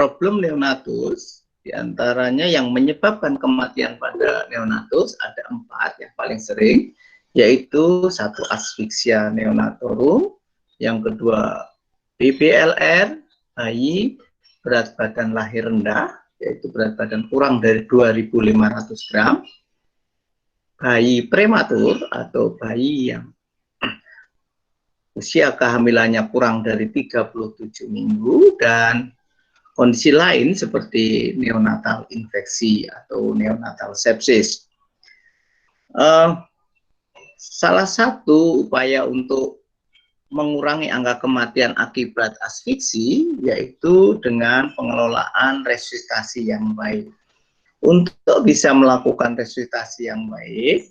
problem neonatus, diantaranya yang menyebabkan kematian pada neonatus ada 4 yang paling sering, yaitu 1 asfiksia neonatorum, yang kedua BBLR, bayi berat badan lahir rendah, yaitu berat badan kurang dari 2.500 gram, bayi prematur atau bayi yang usia kehamilannya kurang dari 37 minggu, dan kondisi lain seperti neonatal infeksi atau neonatal sepsis. Salah satu upaya untuk mengurangi angka kematian akibat asfiksi yaitu dengan pengelolaan resusitasi yang baik. Untuk bisa melakukan resusitasi yang baik,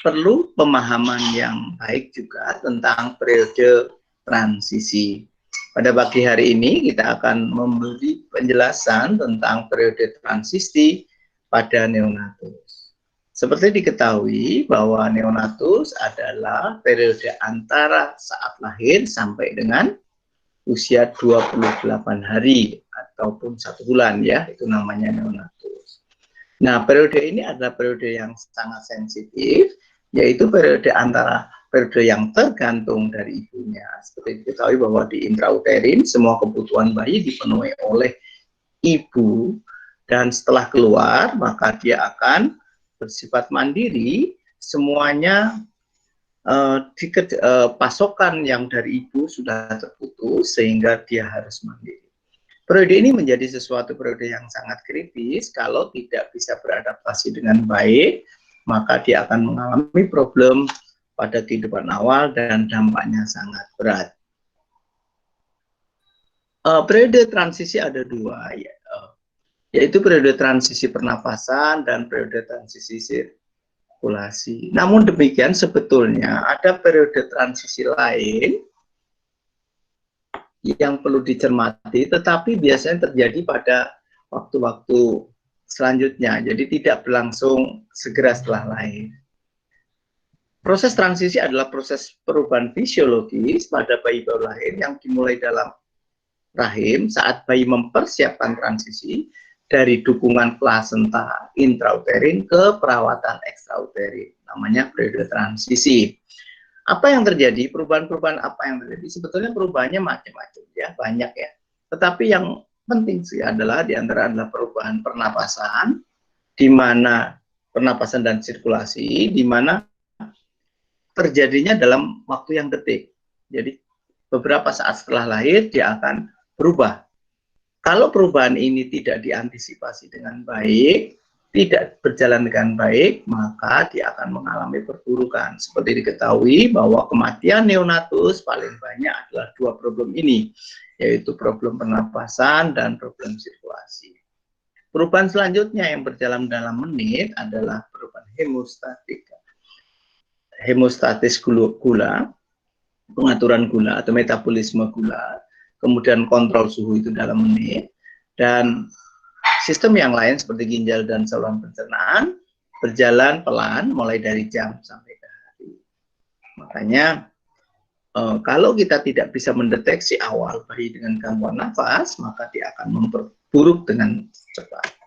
perlu pemahaman yang baik juga tentang periode transisi. Pada pagi hari ini kita akan memberi penjelasan tentang periode transisi pada neonatus. Seperti diketahui bahwa neonatus adalah periode antara saat lahir sampai dengan usia 28 hari ataupun 1 bulan, ya, itu namanya neonatus. Nah, periode ini adalah periode yang sangat sensitif, yaitu periode antara periode yang tergantung dari ibunya. Seperti diketahui bahwa di intrauterin semua kebutuhan bayi dipenuhi oleh ibu, dan setelah keluar maka dia akan bersifat mandiri, semuanya pasokan yang dari ibu sudah terputus sehingga dia harus mandiri. Periode ini menjadi sesuatu periode yang sangat kritis. Kalau tidak bisa beradaptasi dengan baik, maka dia akan mengalami problem pada kehidupan awal dan dampaknya sangat berat. Periode transisi ada 2, yaitu periode transisi pernapasan dan periode transisi sirkulasi. Namun demikian sebetulnya ada periode transisi lain yang perlu dicermati, tetapi biasanya terjadi pada waktu-waktu selanjutnya, jadi tidak berlangsung segera setelah lahir. Proses transisi adalah proses perubahan fisiologis pada bayi baru lahir yang dimulai dalam rahim saat bayi mempersiapkan transisi dari dukungan plasenta intrauterin ke perawatan ekstrauterin, namanya periode transisi. Apa yang terjadi? Perubahan-perubahan apa yang terjadi? Sebetulnya perubahannya macam-macam, ya, banyak ya. Tetapi yang penting sih adalah adalah perubahan pernapasan, di mana pernapasan dan sirkulasi, di mana terjadinya dalam waktu yang detik. Jadi beberapa saat setelah lahir dia akan berubah. Kalau perubahan ini tidak diantisipasi dengan baik, tidak berjalan dengan baik, maka dia akan mengalami perburukan. Seperti diketahui bahwa kematian neonatus paling banyak adalah 2 problem ini, yaitu problem pernapasan dan problem sirkulasi. Perubahan selanjutnya yang berjalan dalam menit adalah perubahan hemostatis gula, pengaturan gula atau metabolisme gula, kemudian kontrol suhu itu dalam menit, dan sistem yang lain seperti ginjal dan saluran pencernaan berjalan pelan mulai dari jam sampai ke hari. Makanya kalau kita tidak bisa mendeteksi awal bayi dengan gangguan nafas, maka dia akan memperburuk dengan cepat.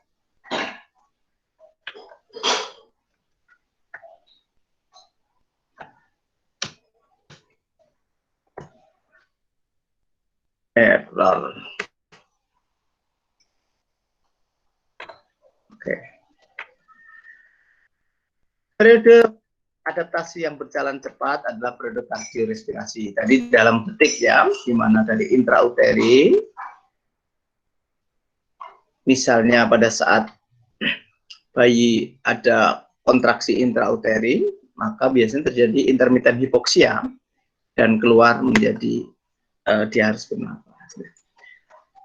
Error. Oke. Periode adaptasi yang berjalan cepat adalah periode kardiorespirasi. Tadi dalam detik, ya, di mana dari intrauterin, misalnya pada saat bayi ada kontraksi intrauterin, maka biasanya terjadi intermittent hipoksia dan keluar menjadi dia harus bernapas.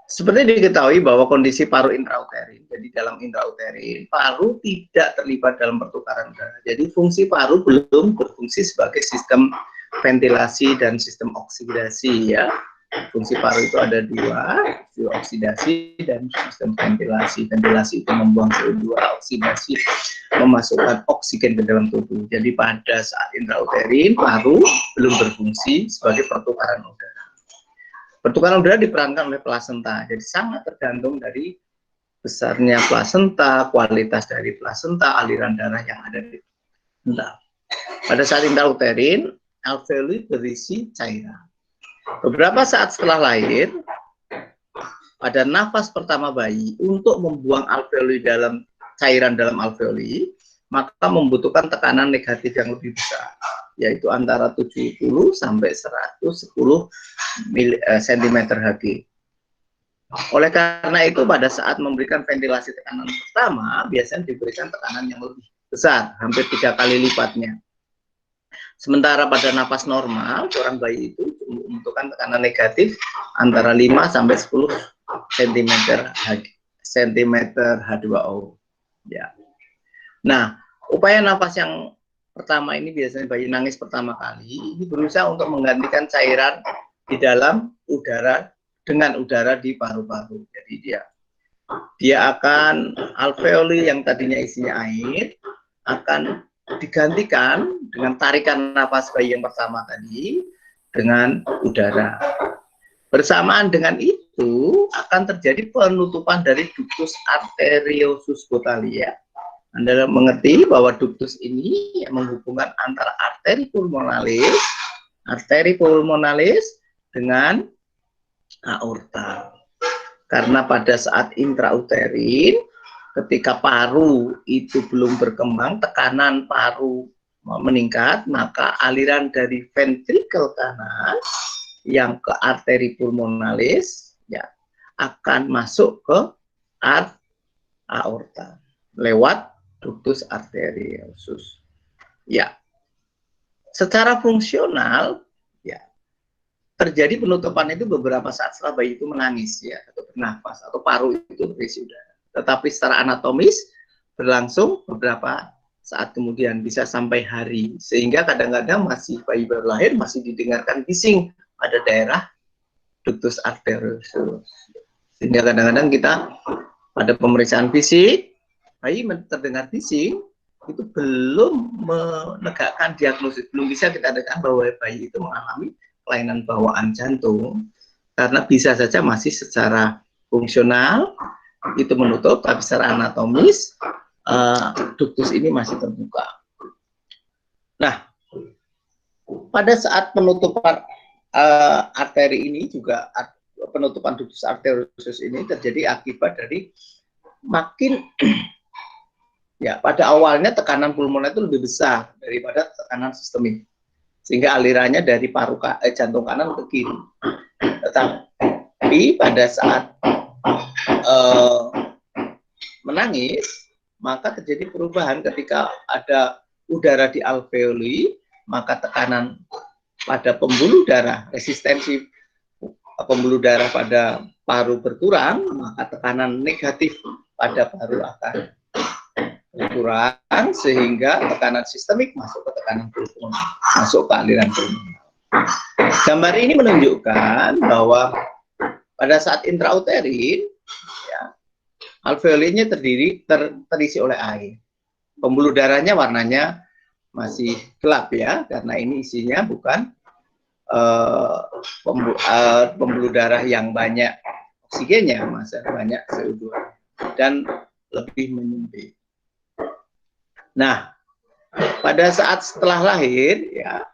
Seperti diketahui bahwa kondisi paru intrauterin, jadi dalam intrauterin, paru tidak terlibat dalam pertukaran udara. Jadi fungsi paru belum berfungsi sebagai sistem ventilasi dan sistem oksidasi, ya. Fungsi paru itu ada 2, fungsi oksidasi dan sistem ventilasi. Ventilasi itu membuang CO2, oksidasi memasukkan oksigen ke dalam tubuh. Jadi pada saat intrauterin, paru belum berfungsi sebagai pertukaran udara. Pertukaran udara diperankan oleh plasenta, jadi sangat tergantung dari besarnya plasenta, kualitas dari plasenta, aliran darah yang ada di plasenta. Pada saat intrauterin, alveoli berisi cairan. Beberapa saat setelah lahir, pada nafas pertama bayi, untuk membuang alveoli dalam cairan dalam alveoli, maka membutuhkan tekanan negatif yang lebih besar, yaitu antara 70 sampai 110 cm3. Oleh karena itu, pada saat memberikan ventilasi tekanan pertama, biasanya diberikan tekanan yang lebih besar, hampir 3 kali lipatnya. Sementara pada nafas normal, seorang bayi itu membutuhkan tekanan negatif antara 5 sampai 10 cm H2O. Ya. Nah, upaya nafas yang pertama ini biasanya bayi nangis pertama kali, ini berusaha untuk menggantikan cairan di dalam udara dengan udara di paru-paru. Jadi dia akan alveoli yang tadinya isinya air akan digantikan dengan tarikan nafas bayi yang pertama tadi dengan udara. Bersamaan dengan itu akan terjadi penutupan dari ductus arteriosus botalia. Anda mengerti bahwa ductus ini menghubungkan antara arteri pulmonalis dengan aorta. Karena pada saat intrauterin, ketika paru itu belum berkembang, tekanan paru meningkat, maka aliran dari ventrikel kanan yang ke arteri pulmonalis ya akan masuk ke aorta lewat ductus arteriosus. Ya. Secara fungsional ya terjadi penutupan itu beberapa saat setelah bayi itu menangis ya atau bernafas atau paru itu berisi udara. Tetapi secara anatomis berlangsung beberapa saat kemudian, bisa sampai hari, sehingga kadang-kadang masih bayi baru lahir masih didengarkan bising pada daerah ductus arteriosus. Sehingga kadang-kadang kita pada pemeriksaan fisik bayi terdengar bising itu belum menegakkan diagnosis, belum bisa kita katakan bahwa bayi itu mengalami kelainan bawaan jantung, karena bisa saja masih secara fungsional itu menutup, tapi secara anatomis ductus ini masih terbuka. Nah, pada saat penutupan arteri ini juga, penutupan ductus arteriosus ini terjadi akibat dari makin ya pada awalnya tekanan pulmoner itu lebih besar daripada tekanan sistemik, sehingga alirannya dari jantung kanan ke kiri. Tetapi pada saat menangis, maka terjadi perubahan ketika ada udara di alveoli, maka tekanan pada pembuluh darah, resistensi pembuluh darah pada paru berkurang, maka tekanan negatif pada paru akan berkurang, sehingga tekanan sistemik masuk ke tekanan pulmoner, masuk ke aliran pulmoner. Gambar ini menunjukkan bahwa pada saat intrauterin, ya, alveolinya terisi oleh air. Pembuluh darahnya warnanya masih gelap ya, karena ini isinya bukan pembuluh darah yang banyak oksigennya, masih banyak CO2 dan lebih menyempit. Nah, pada saat setelah lahir ya,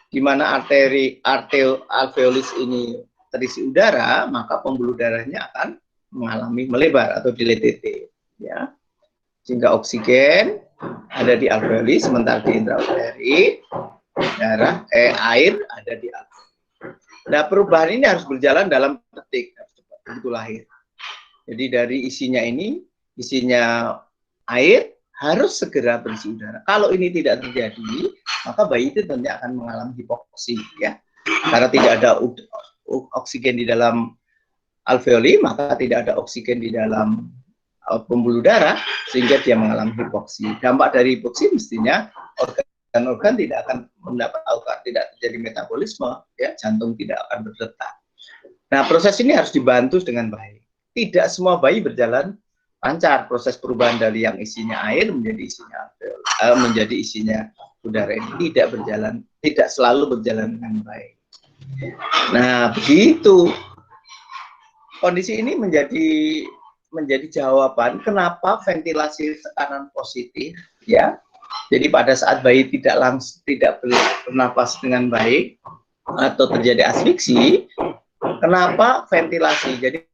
di mana alveolis ini terisi udara, maka pembuluh darahnya akan mengalami melebar atau dilatete ya, sehingga oksigen ada di alveoli, sementara di intrauterin air ada di alveoli. Nah, perubahan ini harus berjalan dalam detik begitu lahir. Jadi dari isinya air harus segera berisi udara. Kalau ini tidak terjadi, maka bayi itu tentu akan mengalami hipoksi ya, karena tidak ada oksigen di dalam alveoli, maka tidak ada oksigen di dalam pembuluh darah, sehingga dia mengalami hipoksi. Dampak dari hipoksi mestinya organ-organ tidak akan mendapat tidak terjadi metabolisme, ya, jantung tidak akan berdetak. Nah, proses ini harus dibantu dengan baik. Tidak semua bayi berjalan lancar proses perubahan dari yang isinya air menjadi isinya udara ini tidak selalu berjalan dengan baik. Nah, begitu. Kondisi ini menjadi jawaban kenapa ventilasi tekanan positif, ya. Jadi pada saat bayi tidak bernapas dengan baik atau terjadi asfiksi, kenapa ventilasi? Jadi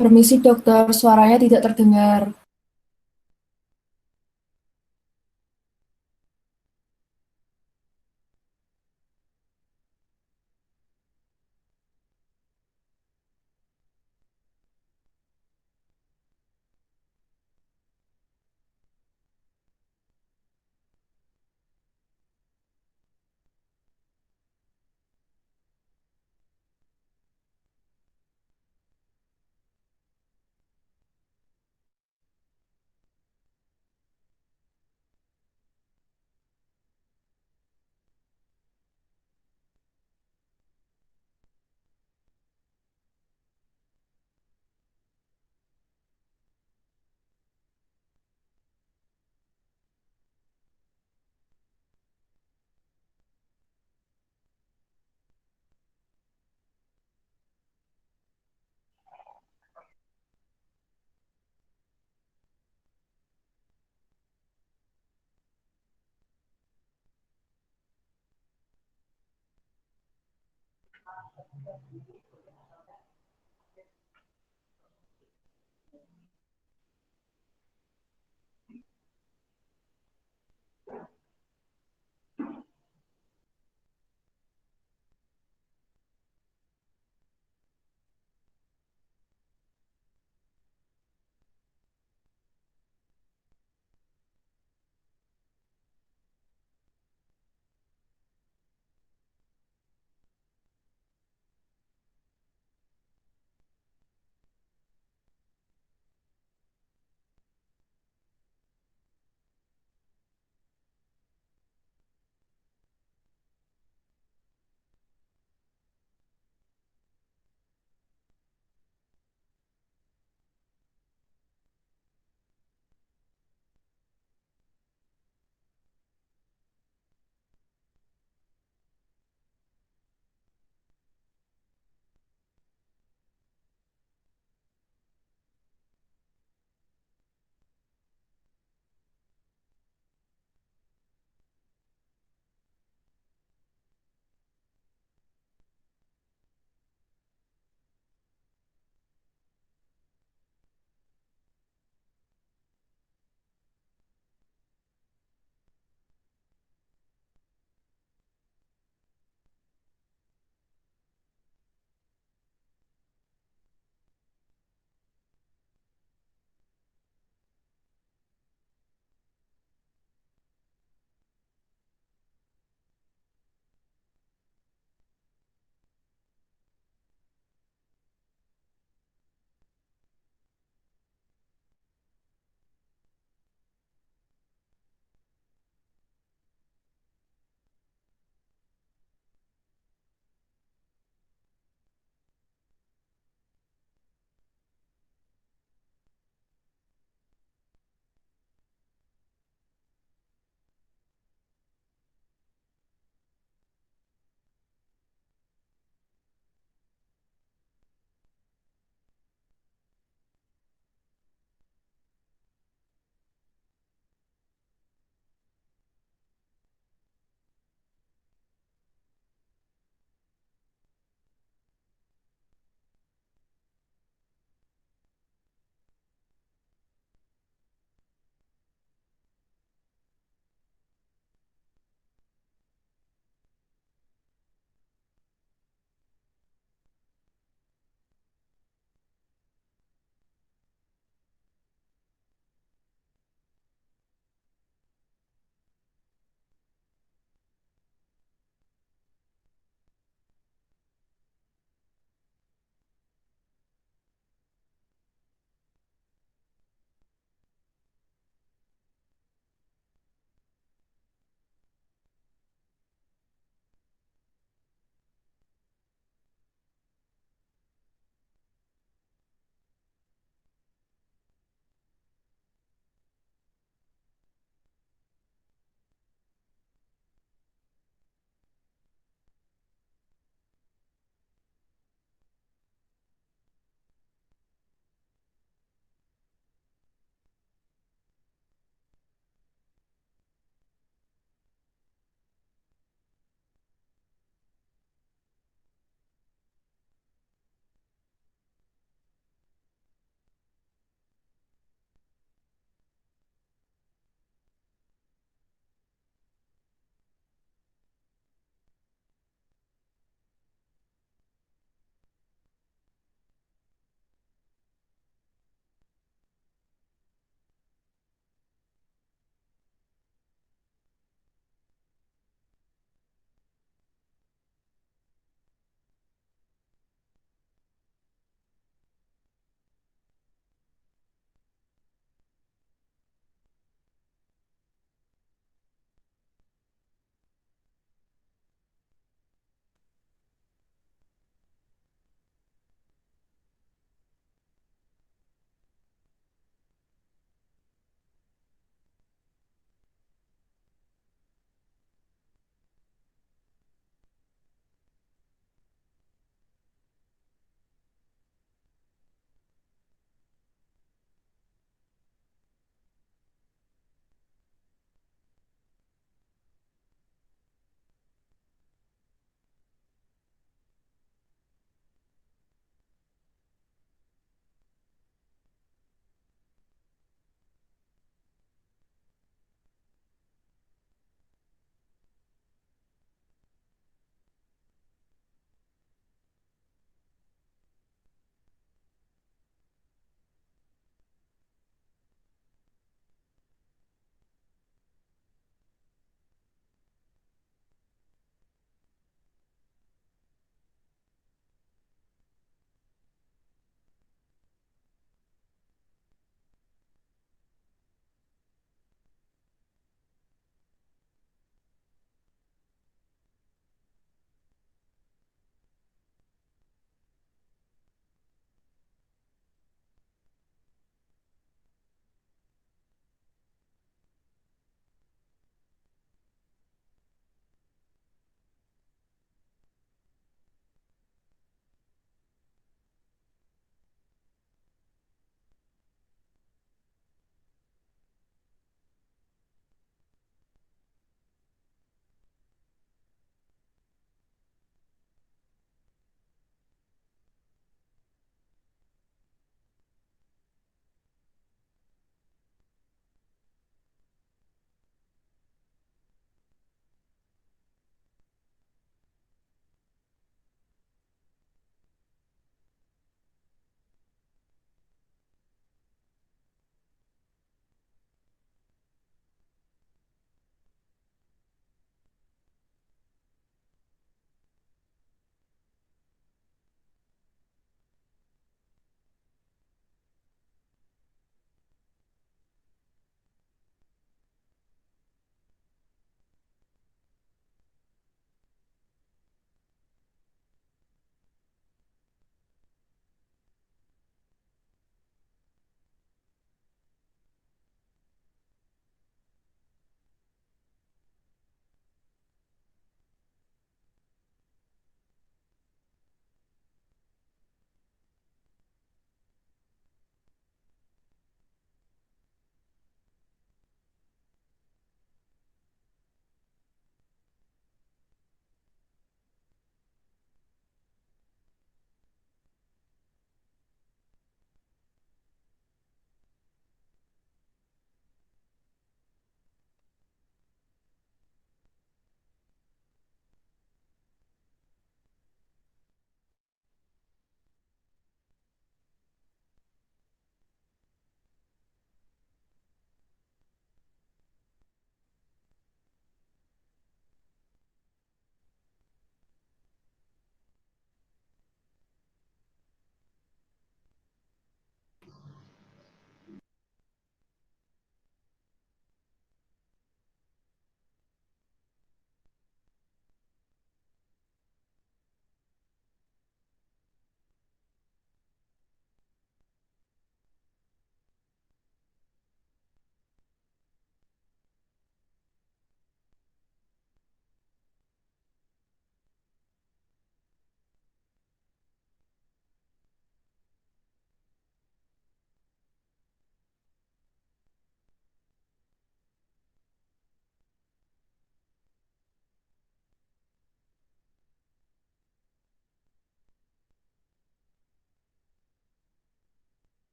Permisi dokter, suaranya tidak terdengar.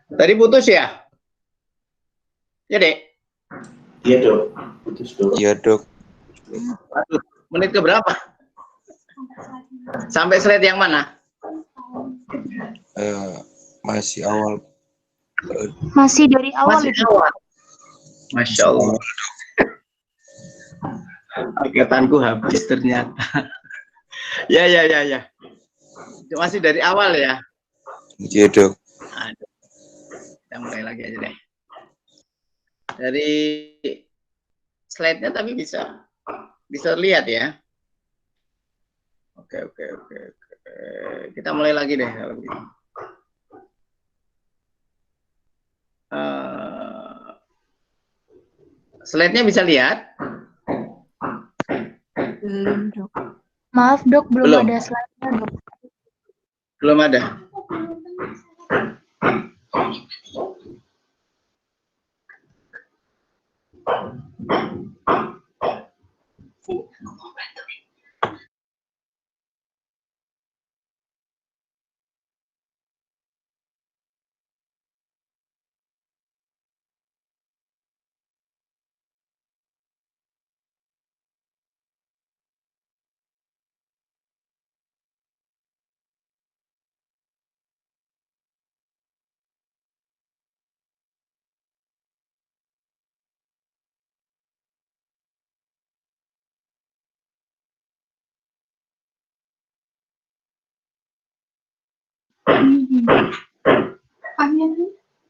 Tadi putus ya? Ya, Dek? Iya, Dok. Putus, Dok. Iya, Dok. Aduh, menit ke berapa? Sampai slide yang mana? Masih awal. Masih dari awal Masih itu. awal. Masya Allah. Angkatanku habis ternyata. Ya. Masih dari awal ya? Iya, Dok. Aduh. Kita mulai lagi aja deh. Dari slide-nya tapi bisa lihat ya. Oke. Kita mulai lagi deh kalau begitu. Slide-nya bisa lihat? Belum, Dok. Maaf, Dok, belum ada slide-nya, Dok. Belum ada.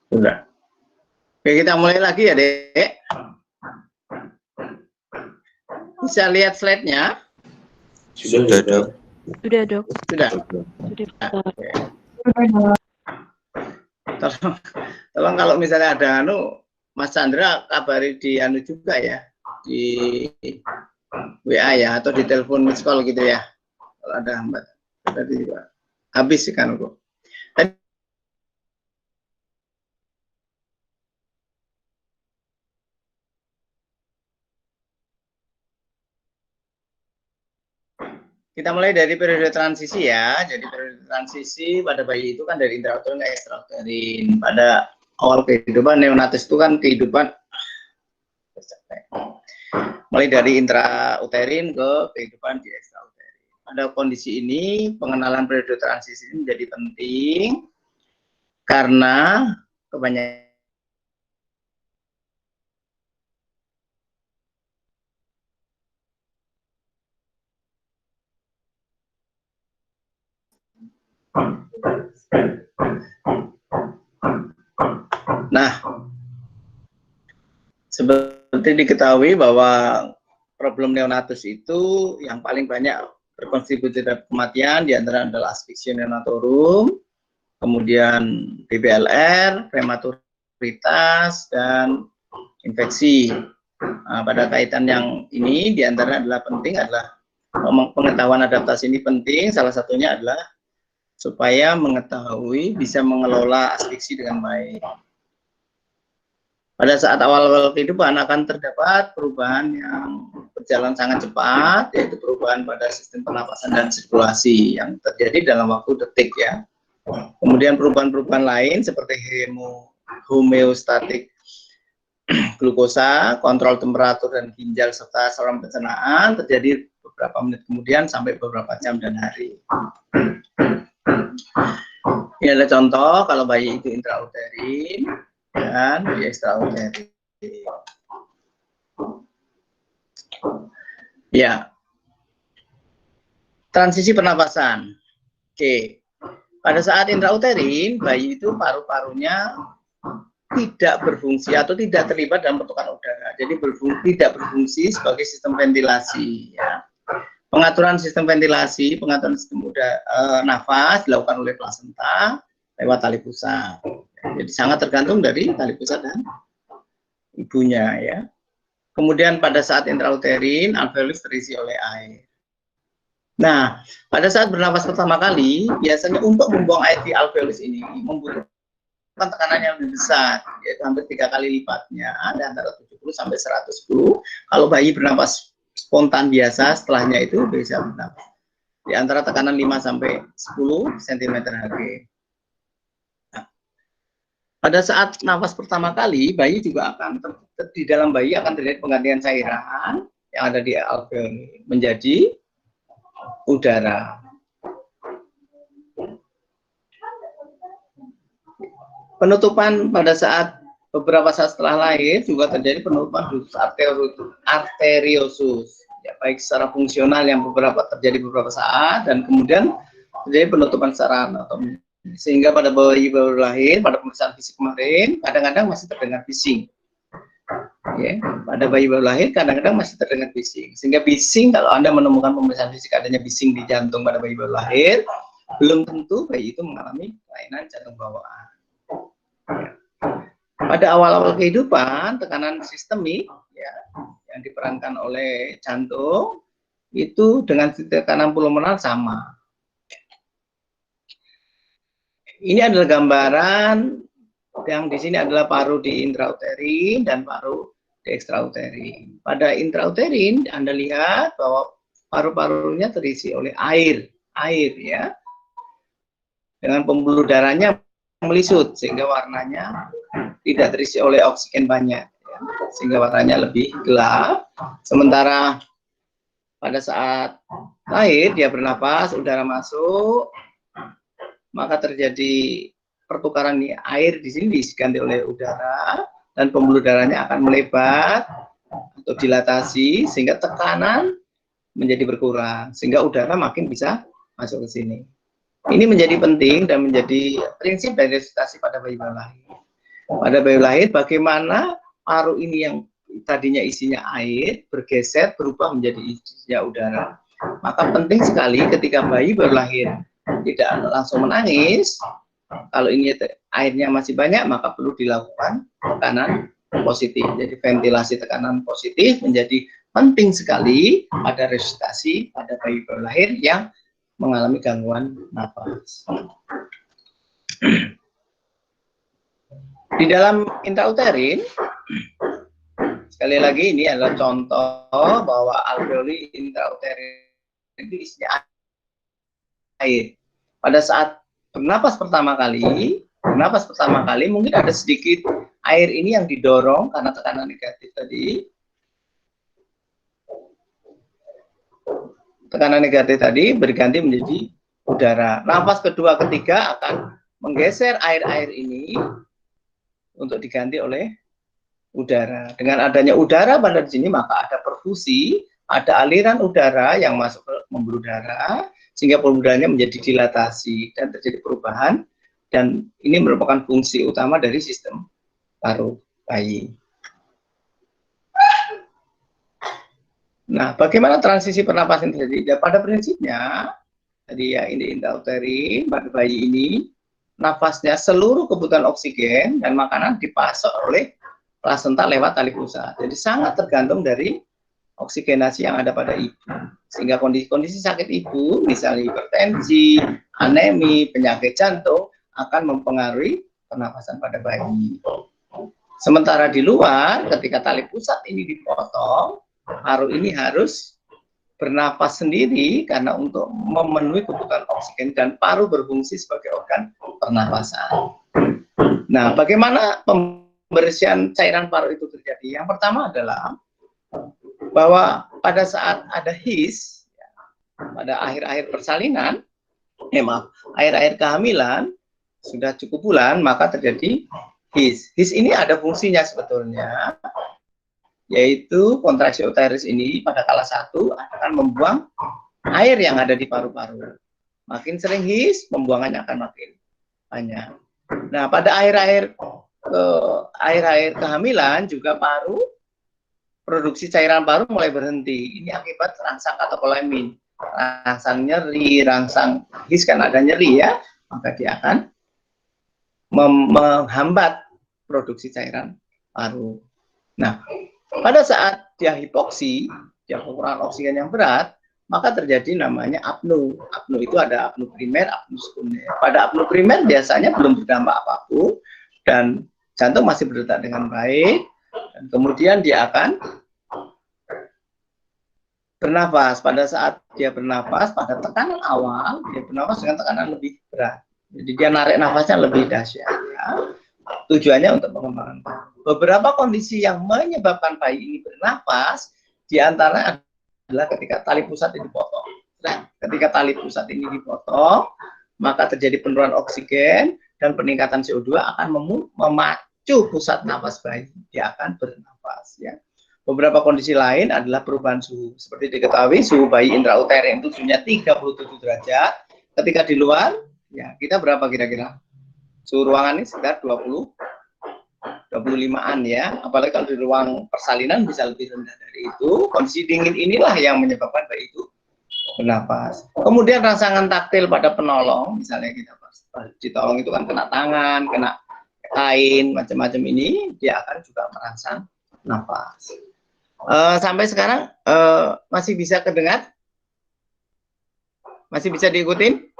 Sudah. Oke, kita mulai lagi ya, Dek. Bisa lihat slide-nya? Sudah, Dok. Sudah, Dok. Sudah. Sudah. Tolong kalau misalnya ada Mas Chandra kabari di juga ya, di WA ya, atau di telepon miss call gitu ya. Kalau ada hambat. Tadi habis kan kok. Kita mulai dari periode transisi ya. Jadi periode transisi pada bayi itu kan dari intrauterin ke ekstrauterin. Pada awal kehidupan neonatus itu kan kehidupan mulai dari intrauterin ke kehidupan di ekstrauterin. Pada kondisi ini pengenalan periode transisi ini menjadi penting karena kebanyakan seperti diketahui bahwa problem neonatus itu yang paling banyak berkontribusi terhadap kematian diantara adalah asfiksia neonatorum, kemudian BBLR, prematuritas, dan infeksi. Nah, pada kaitan yang ini diantara adalah penting adalah pengetahuan adaptasi ini penting. Salah satunya adalah supaya mengetahui bisa mengelola asfiksi dengan baik. Pada saat awal-awal kehidupan akan terdapat perubahan yang berjalan sangat cepat, yaitu perubahan pada sistem pernapasan dan sirkulasi yang terjadi dalam waktu detik ya. Kemudian perubahan-perubahan lain seperti homeostatik glukosa, kontrol temperatur dan ginjal serta saluran pencernaan terjadi beberapa menit kemudian sampai beberapa jam dan hari. Ini adalah contoh kalau bayi itu intrauterin dan di ekstrauterin. Ya. Transisi pernapasan. Oke. Pada saat intrauterin, bayi itu paru-parunya tidak berfungsi atau tidak terlibat dalam pertukaran udara. Jadi tidak berfungsi sebagai sistem ventilasi ya. Pengaturan sistem ventilasi, pengaturan sistem nafas dilakukan oleh plasenta lewat tali pusat. Jadi sangat tergantung dari tali pusat dan ibunya ya. Kemudian pada saat intrauterin, alveolus terisi oleh air. Nah, pada saat bernapas pertama kali, biasanya untuk membuang air di alveolus ini membutuhkan tekanan yang lebih besar, yaitu hampir 3 kali lipatnya, ada antara 70 sampai 110. Kalau bayi bernapas spontan biasa, setelahnya itu bisa bernapas di antara tekanan 5 sampai 10 cm Hg. Pada saat nafas pertama kali, bayi juga akan di dalam bayi akan terjadi penggantian cairan yang ada di alveoli menjadi udara. Penutupan pada saat beberapa saat setelah lahir juga terjadi penutupan ductus arteriosus, ya, baik secara fungsional yang terjadi beberapa saat dan kemudian terjadi penutupan secara anatomi. Sehingga pada bayi baru lahir, pada pemeriksaan fisik kemarin, kadang-kadang masih terdengar bising. Ya, pada bayi baru lahir kadang-kadang masih terdengar bising. Sehingga bising, kalau Anda menemukan pemeriksaan fisik adanya bising di jantung pada bayi baru lahir, belum tentu bayi itu mengalami kelainan jantung bawaan. Ya. Pada awal-awal kehidupan, tekanan sistemik ya, yang diperankan oleh jantung itu dengan tekanan pulmoner sama. Ini adalah gambaran yang di sini adalah paru di intrauterin dan paru di ekstrauterin. Pada intrauterin Anda lihat bahwa paru-parunya terisi oleh air ya, dengan pembuluh darahnya melisut sehingga warnanya tidak terisi oleh oksigen banyak, ya, sehingga warnanya lebih gelap. Sementara pada saat lahir dia bernapas, udara masuk, maka terjadi pertukaran air di sini diganti oleh udara dan pembuluh darahnya akan melebar atau dilatasi sehingga tekanan menjadi berkurang sehingga udara makin bisa masuk ke sini. Ini menjadi penting dan menjadi prinsip dari resusitasi pada bayi baru lahir. Pada bayi lahir bagaimana paru ini yang tadinya isinya air bergeser berubah menjadi isinya udara. Maka penting sekali ketika bayi baru lahir tidak langsung menangis. Kalau ini airnya masih banyak, maka perlu dilakukan tekanan positif. Jadi ventilasi tekanan positif menjadi penting sekali pada resusitasi pada bayi baru lahir yang mengalami gangguan nafas. Di dalam intrauterin, sekali lagi ini adalah contoh bahwa alveoli intrauterin itu isinya air. Pada saat bernapas pertama kali mungkin ada sedikit air ini yang didorong karena tekanan negatif tadi. Tekanan negatif tadi berganti menjadi udara. Nafas kedua, ketiga akan menggeser air-air ini untuk diganti oleh udara. Dengan adanya udara pada di sini maka ada perfusi, ada aliran udara yang masuk ke pembuluh darah sehingga pembuluh darahnya menjadi dilatasi dan terjadi perubahan, dan ini merupakan fungsi utama dari sistem paru bayi. Nah, bagaimana transisi pernapasan terjadi? Ya, pada prinsipnya tadi ya, ini intrauterin pada bayi ini nafasnya seluruh kebutuhan oksigen dan makanan dipasok oleh plasenta lewat tali pusat. Jadi sangat tergantung dari oksigenasi yang ada pada ibu. Sehingga kondisi sakit ibu, misalnya hipertensi, anemi, penyakit jantung, akan mempengaruhi pernapasan pada bayi. Sementara di luar, ketika tali pusat ini dipotong, paru ini harus bernapas sendiri karena untuk memenuhi kebutuhan oksigen dan paru berfungsi sebagai organ pernapasan. Nah, bagaimana pembersihan cairan paru itu terjadi? Yang pertama adalah bahwa pada saat ada HIS, pada akhir-akhir persalinan, akhir-akhir kehamilan, sudah cukup bulan, maka terjadi HIS. HIS ini ada fungsinya sebetulnya, yaitu kontraksi uterus ini pada kala 1 akan membuang air yang ada di paru-paru. Makin sering HIS, pembuangannya akan makin banyak. Nah, pada akhir-akhir kehamilan juga produksi cairan paru mulai berhenti. Ini akibat rangsang katokolamin. Rangsang nyeri, rangsang HIS kan ada nyeri ya, maka dia akan menghambat produksi cairan paru. Nah, pada saat dia hipoksi, dia kekurangan oksigen yang berat, maka terjadi namanya apnu. Apnu itu ada apnu primer, apnu sekunder. Pada apnu primer biasanya belum berdampak apapun dan jantung masih berdetak dengan baik, dan kemudian dia akan bernafas. Pada saat dia bernafas, pada tekanan awal, dia bernafas dengan tekanan lebih berat. Jadi dia narik nafasnya lebih dahsyat. Ya. tujuannya untuk pengembangan paru. Beberapa kondisi yang menyebabkan bayi ini bernafas, diantaranya adalah ketika tali pusat ini dipotong. Nah, ketika tali pusat ini dipotong, maka terjadi penurunan oksigen dan peningkatan CO2 akan memacu pusat nafas bayi. Dia akan bernafas. Ya. Beberapa kondisi lain adalah perubahan suhu. Seperti diketahui, suhu bayi intrauterin itu suhunya 37 derajat. Ketika di luar, ya kita berapa kira-kira? Suhu ruangan ini sekitar 25-an ya. Apalagi kalau di ruang persalinan bisa lebih rendah dari itu. Kondisi dingin inilah yang menyebabkan bayi itu bernafas. Kemudian rangsangan taktil pada penolong, misalnya kita ditolong itu kan kena tangan, kena kain, macam-macam ini, dia akan juga merangsang nafas. Sampai sekarang masih bisa kedengar? Masih bisa diikutin?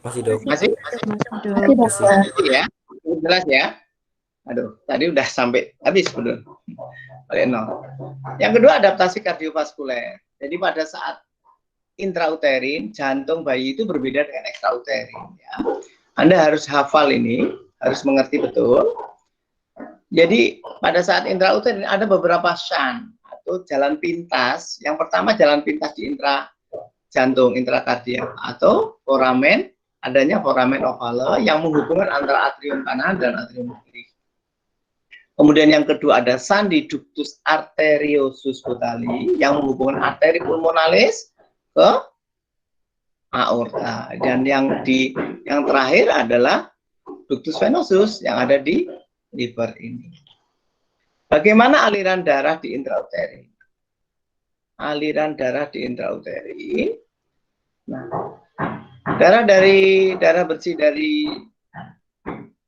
Masih dok. Masih? Masih Ya? Jelas ya? Aduh, tadi udah sampai habis betul. Yang kedua, adaptasi kardiovaskuler. Jadi pada saat intrauterin, jantung bayi itu berbeda dengan ekstrauterin. Ya. Anda harus hafal ini, harus mengerti betul. Jadi pada saat intrauterin ada beberapa shunt atau jalan pintas. Yang pertama jalan pintas di jantung intrakardiak atau foramen, adanya foramen ovale yang menghubungkan antara atrium kanan dan atrium kiri. Kemudian yang kedua ada shunt di ductus arteriosus Botali yang menghubungkan arteri pulmonalis ke aorta, dan yang terakhir adalah ductus venosus yang ada di liver ini. Bagaimana aliran darah di intrauterin? Aliran darah di intrauterin. Nah, darah bersih dari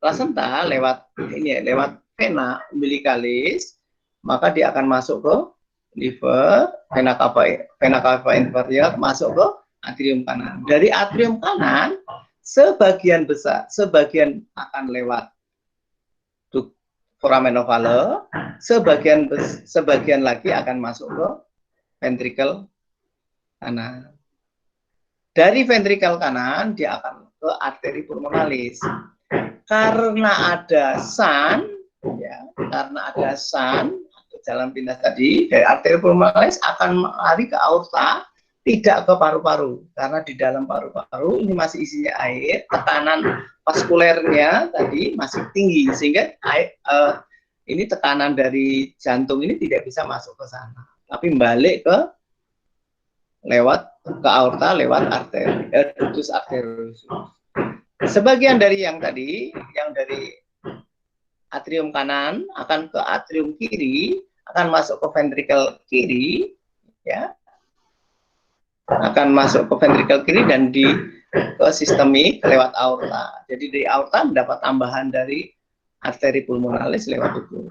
plasenta lewat ini ya, lewat vena umbilicalis, maka dia akan masuk ke liver, vena cava inferior masuk ke atrium kanan. Dari atrium kanan sebagian akan lewat foramen ovale, sebagian lagi akan masuk ke ventricle kanan. Dari ventricle kanan dia akan ke arteri pulmonalis. Karena ada shunt, ya, jalan pintas tadi dari arteri pulmonalis akan lari ke aorta, tidak ke paru-paru, karena di dalam paru-paru ini masih isinya air, tekanan vaskulernya tadi masih tinggi, sehingga ini tekanan dari jantung ini tidak bisa masuk ke sana, tapi balik lewat ke aorta lewat arteri ductus arteriosus. Sebagian dari yang tadi, yang dari atrium kanan akan ke atrium kiri, akan masuk ke ventricle kiri, ya, akan masuk ke ventricle kiri dan ke sistemik lewat aorta. Jadi dari aorta mendapat tambahan dari arteri pulmonalis lewat itu.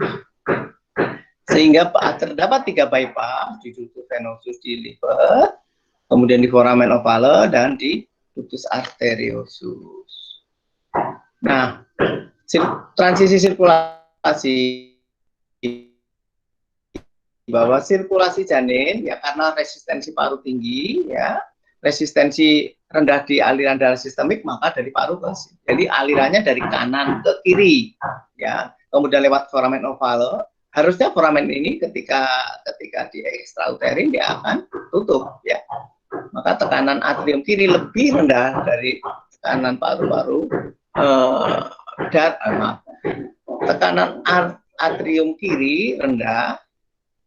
Sehingga terdapat 3 bypass di ductus venosus di liver, kemudian di foramen ovale dan di ductus arteriosus. Nah, transisi sirkulasi, bahwa sirkulasi janin ya karena resistensi paru tinggi, ya resistensi rendah di aliran darah sistemik, maka dari paru ke jadi alirannya dari kanan ke kiri, ya, kemudian lewat foramen ovale. Harusnya foramen ini ketika di ekstrauterin dia akan tutup, ya, maka tekanan atrium kiri lebih rendah dari tekanan paru-paru, tekanan atrium kiri rendah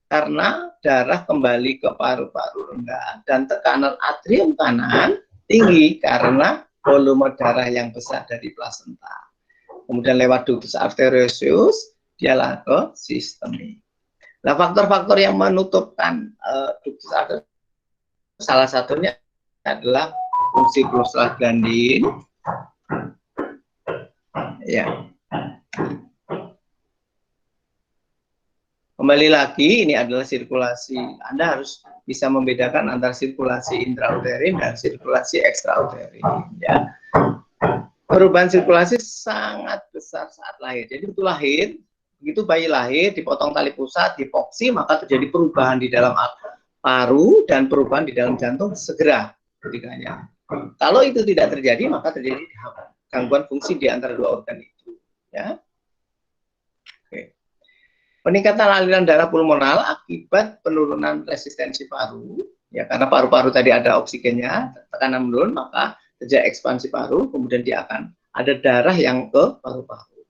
karena darah kembali ke paru-paru rendah, dan tekanan atrium kanan tinggi karena volume darah yang besar dari plasenta. Kemudian lewat ductus arteriosus dialah ke sistemik. Nah, faktor-faktor yang menutupkan ductus arteriosus salah satunya adalah fungsi prostaglandin, ya. Kembali lagi, ini adalah sirkulasi. Anda harus bisa membedakan antara sirkulasi intrauterin dan sirkulasi ekstrauterin, ya. Perubahan sirkulasi sangat besar saat lahir. Jadi itu lahir, begitu bayi lahir, dipotong tali pusat, hipoksi, maka terjadi perubahan di dalam paru dan perubahan di dalam jantung segera ketikanya. Kalau itu tidak terjadi, maka terjadi gangguan fungsi di antara 2 organ itu, ya. Oke. Peningkatan aliran darah pulmonal akibat penurunan resistensi paru, ya karena paru-paru tadi ada oksigennya, tekanan menurun, maka terjadi ekspansi paru, kemudian dia akan ada darah yang ke paru-paru.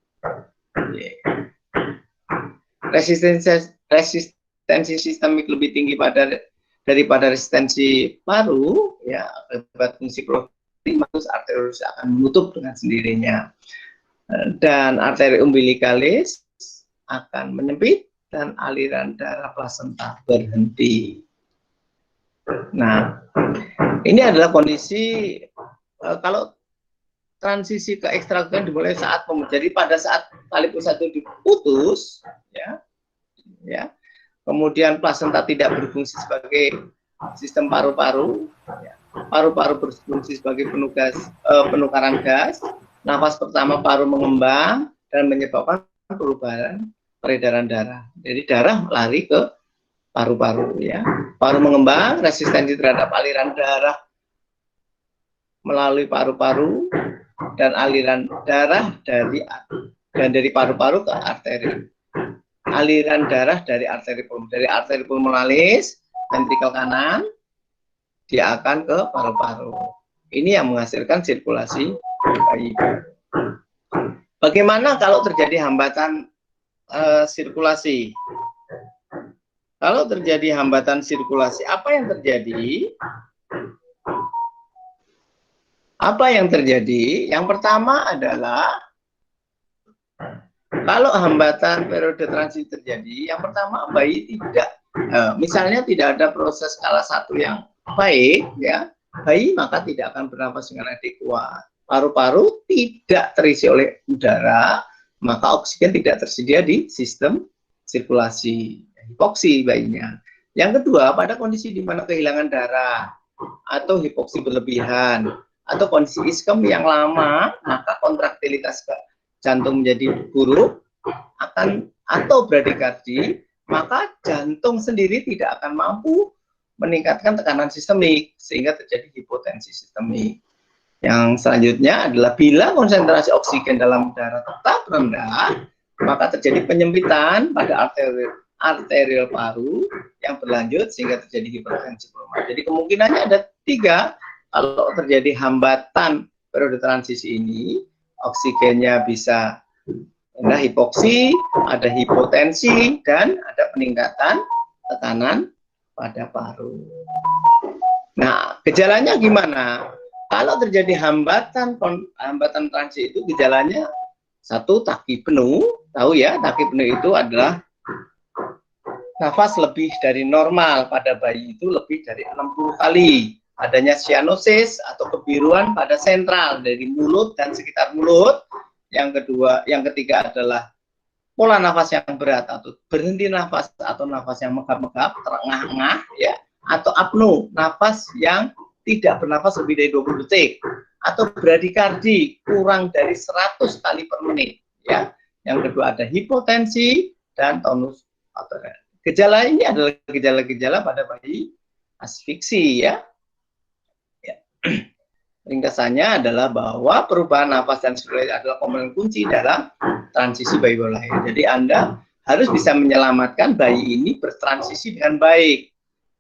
Resistensi sistemik lebih tinggi daripada resistensi paru, ya akibat fungsi protein, maka arteriolus akan menutup dengan sendirinya, dan arteri umbilikalis akan menyempit dan aliran darah plasenta berhenti. Nah, ini adalah kondisi kalau transisi ke ekstrakurikuler dimulai saat jadi pada saat tali pusat itu diputus, ya, kemudian plasenta tidak berfungsi sebagai sistem paru-paru, ya. Paru-paru berfungsi sebagai penukaran gas. Nafas pertama paru mengembang dan menyebabkan peredaran darah. Jadi darah lari ke paru-paru, ya. Paru mengembang, resistensi terhadap aliran darah melalui paru-paru dan aliran darah dari paru-paru ke arteri. Aliran darah dari arteri pulmonalis ventrikel kanan dia akan ke paru-paru. Ini yang menghasilkan sirkulasi bayi. Bagaimana kalau terjadi hambatan sirkulasi? Kalau terjadi hambatan sirkulasi, apa yang terjadi? Apa yang terjadi? Yang pertama adalah kalau hambatan periode transisi terjadi, yang pertama bayi tidak, misalnya tidak ada proses skala 1 yang baik, ya, bayi maka tidak akan bernafas dengan adekuat. Paru-paru tidak terisi oleh udara, maka oksigen tidak tersedia di sistem sirkulasi, hipoksi bayinya. Yang kedua, pada kondisi di mana kehilangan darah atau hipoksi berlebihan atau kondisi iskem yang lama, maka kontraktilitas jantung menjadi buruk atau bradikardi, maka jantung sendiri tidak akan mampu meningkatkan tekanan sistemik sehingga terjadi hipotensi sistemik. Yang selanjutnya adalah bila konsentrasi oksigen dalam darah tetap rendah, maka terjadi penyempitan pada arterial paru yang berlanjut sehingga terjadi hipertensi pulmoner. Jadi kemungkinannya ada 3 kalau terjadi hambatan periode transisi ini, oksigennya bisa ada hipoksi, ada hipotensi, dan ada peningkatan tekanan pada paru. Nah, gejalanya gimana? Kalau terjadi hambatan transisi itu gejalanya 1, taki penuh. Tahu ya, taki penuh itu adalah nafas lebih dari normal pada bayi itu lebih dari 60 kali. Adanya cyanosis atau kebiruan pada sentral dari mulut dan sekitar mulut. Yang ketiga adalah pola nafas yang berat atau berhenti nafas atau nafas yang megap-megap, terengah-engah, ya, atau apno, nafas yang tidak bernafas lebih dari 20 detik, atau bradikardi kurang dari 100 kali per menit, ya. Yang kedua ada hipotensi dan tonus arterial. Gejala ini adalah gejala-gejala pada bayi asfiksi, ya. Ringkasannya adalah bahwa perubahan nafas dan sirkulasi adalah komponen kunci dalam transisi bayi baru lahir. Jadi Anda harus bisa menyelamatkan bayi ini bertransisi dengan baik.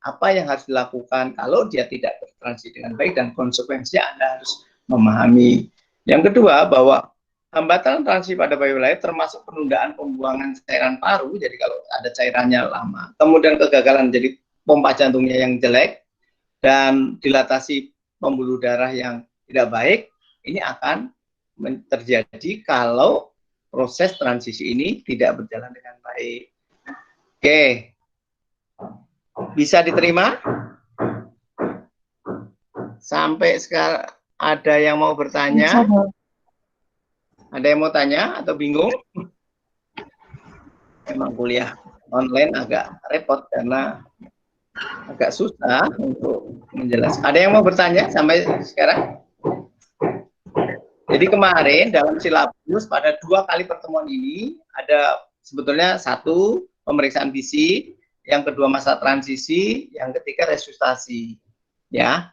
Apa yang harus dilakukan kalau dia tidak bertransisi dengan baik dan konsekuensinya Anda harus memahami. Yang kedua, bahwa hambatan transisi pada bayi baru lahir termasuk penundaan pembuangan cairan paru. Jadi kalau ada cairannya lama, kemudian kegagalan jadi pompa jantungnya yang jelek dan dilatasi pembuluh darah yang tidak baik, ini akan terjadi kalau proses transisi ini tidak berjalan dengan baik. Oke, bisa diterima? Sampai sekarang ada yang mau bertanya? Ada yang mau tanya atau bingung? Memang kuliah online agak repot karena agak susah untuk menjelaskan. Ada yang mau bertanya sampai sekarang? Jadi kemarin dalam silabus pada 2 kali pertemuan ini ada sebetulnya 1 pemeriksaan fisik, yang kedua masa transisi, yang ketiga resusitasi, ya.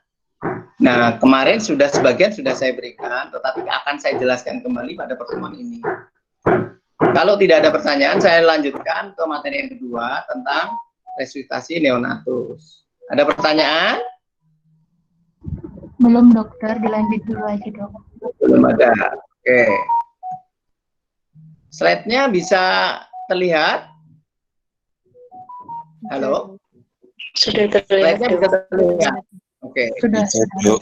Nah kemarin sebagian sudah saya berikan, tetapi akan saya jelaskan kembali pada pertemuan ini. Kalau tidak ada pertanyaan, saya lanjutkan ke materi yang kedua tentang resusitasi neonatus. Ada pertanyaan? Belum dokter, dilanjut dulu aja dok. Belum ada. Oke. Slide-nya bisa terlihat? Halo? Sudah terlihat. Slide-nya bisa terlihat. Oke. Sudah. Dok.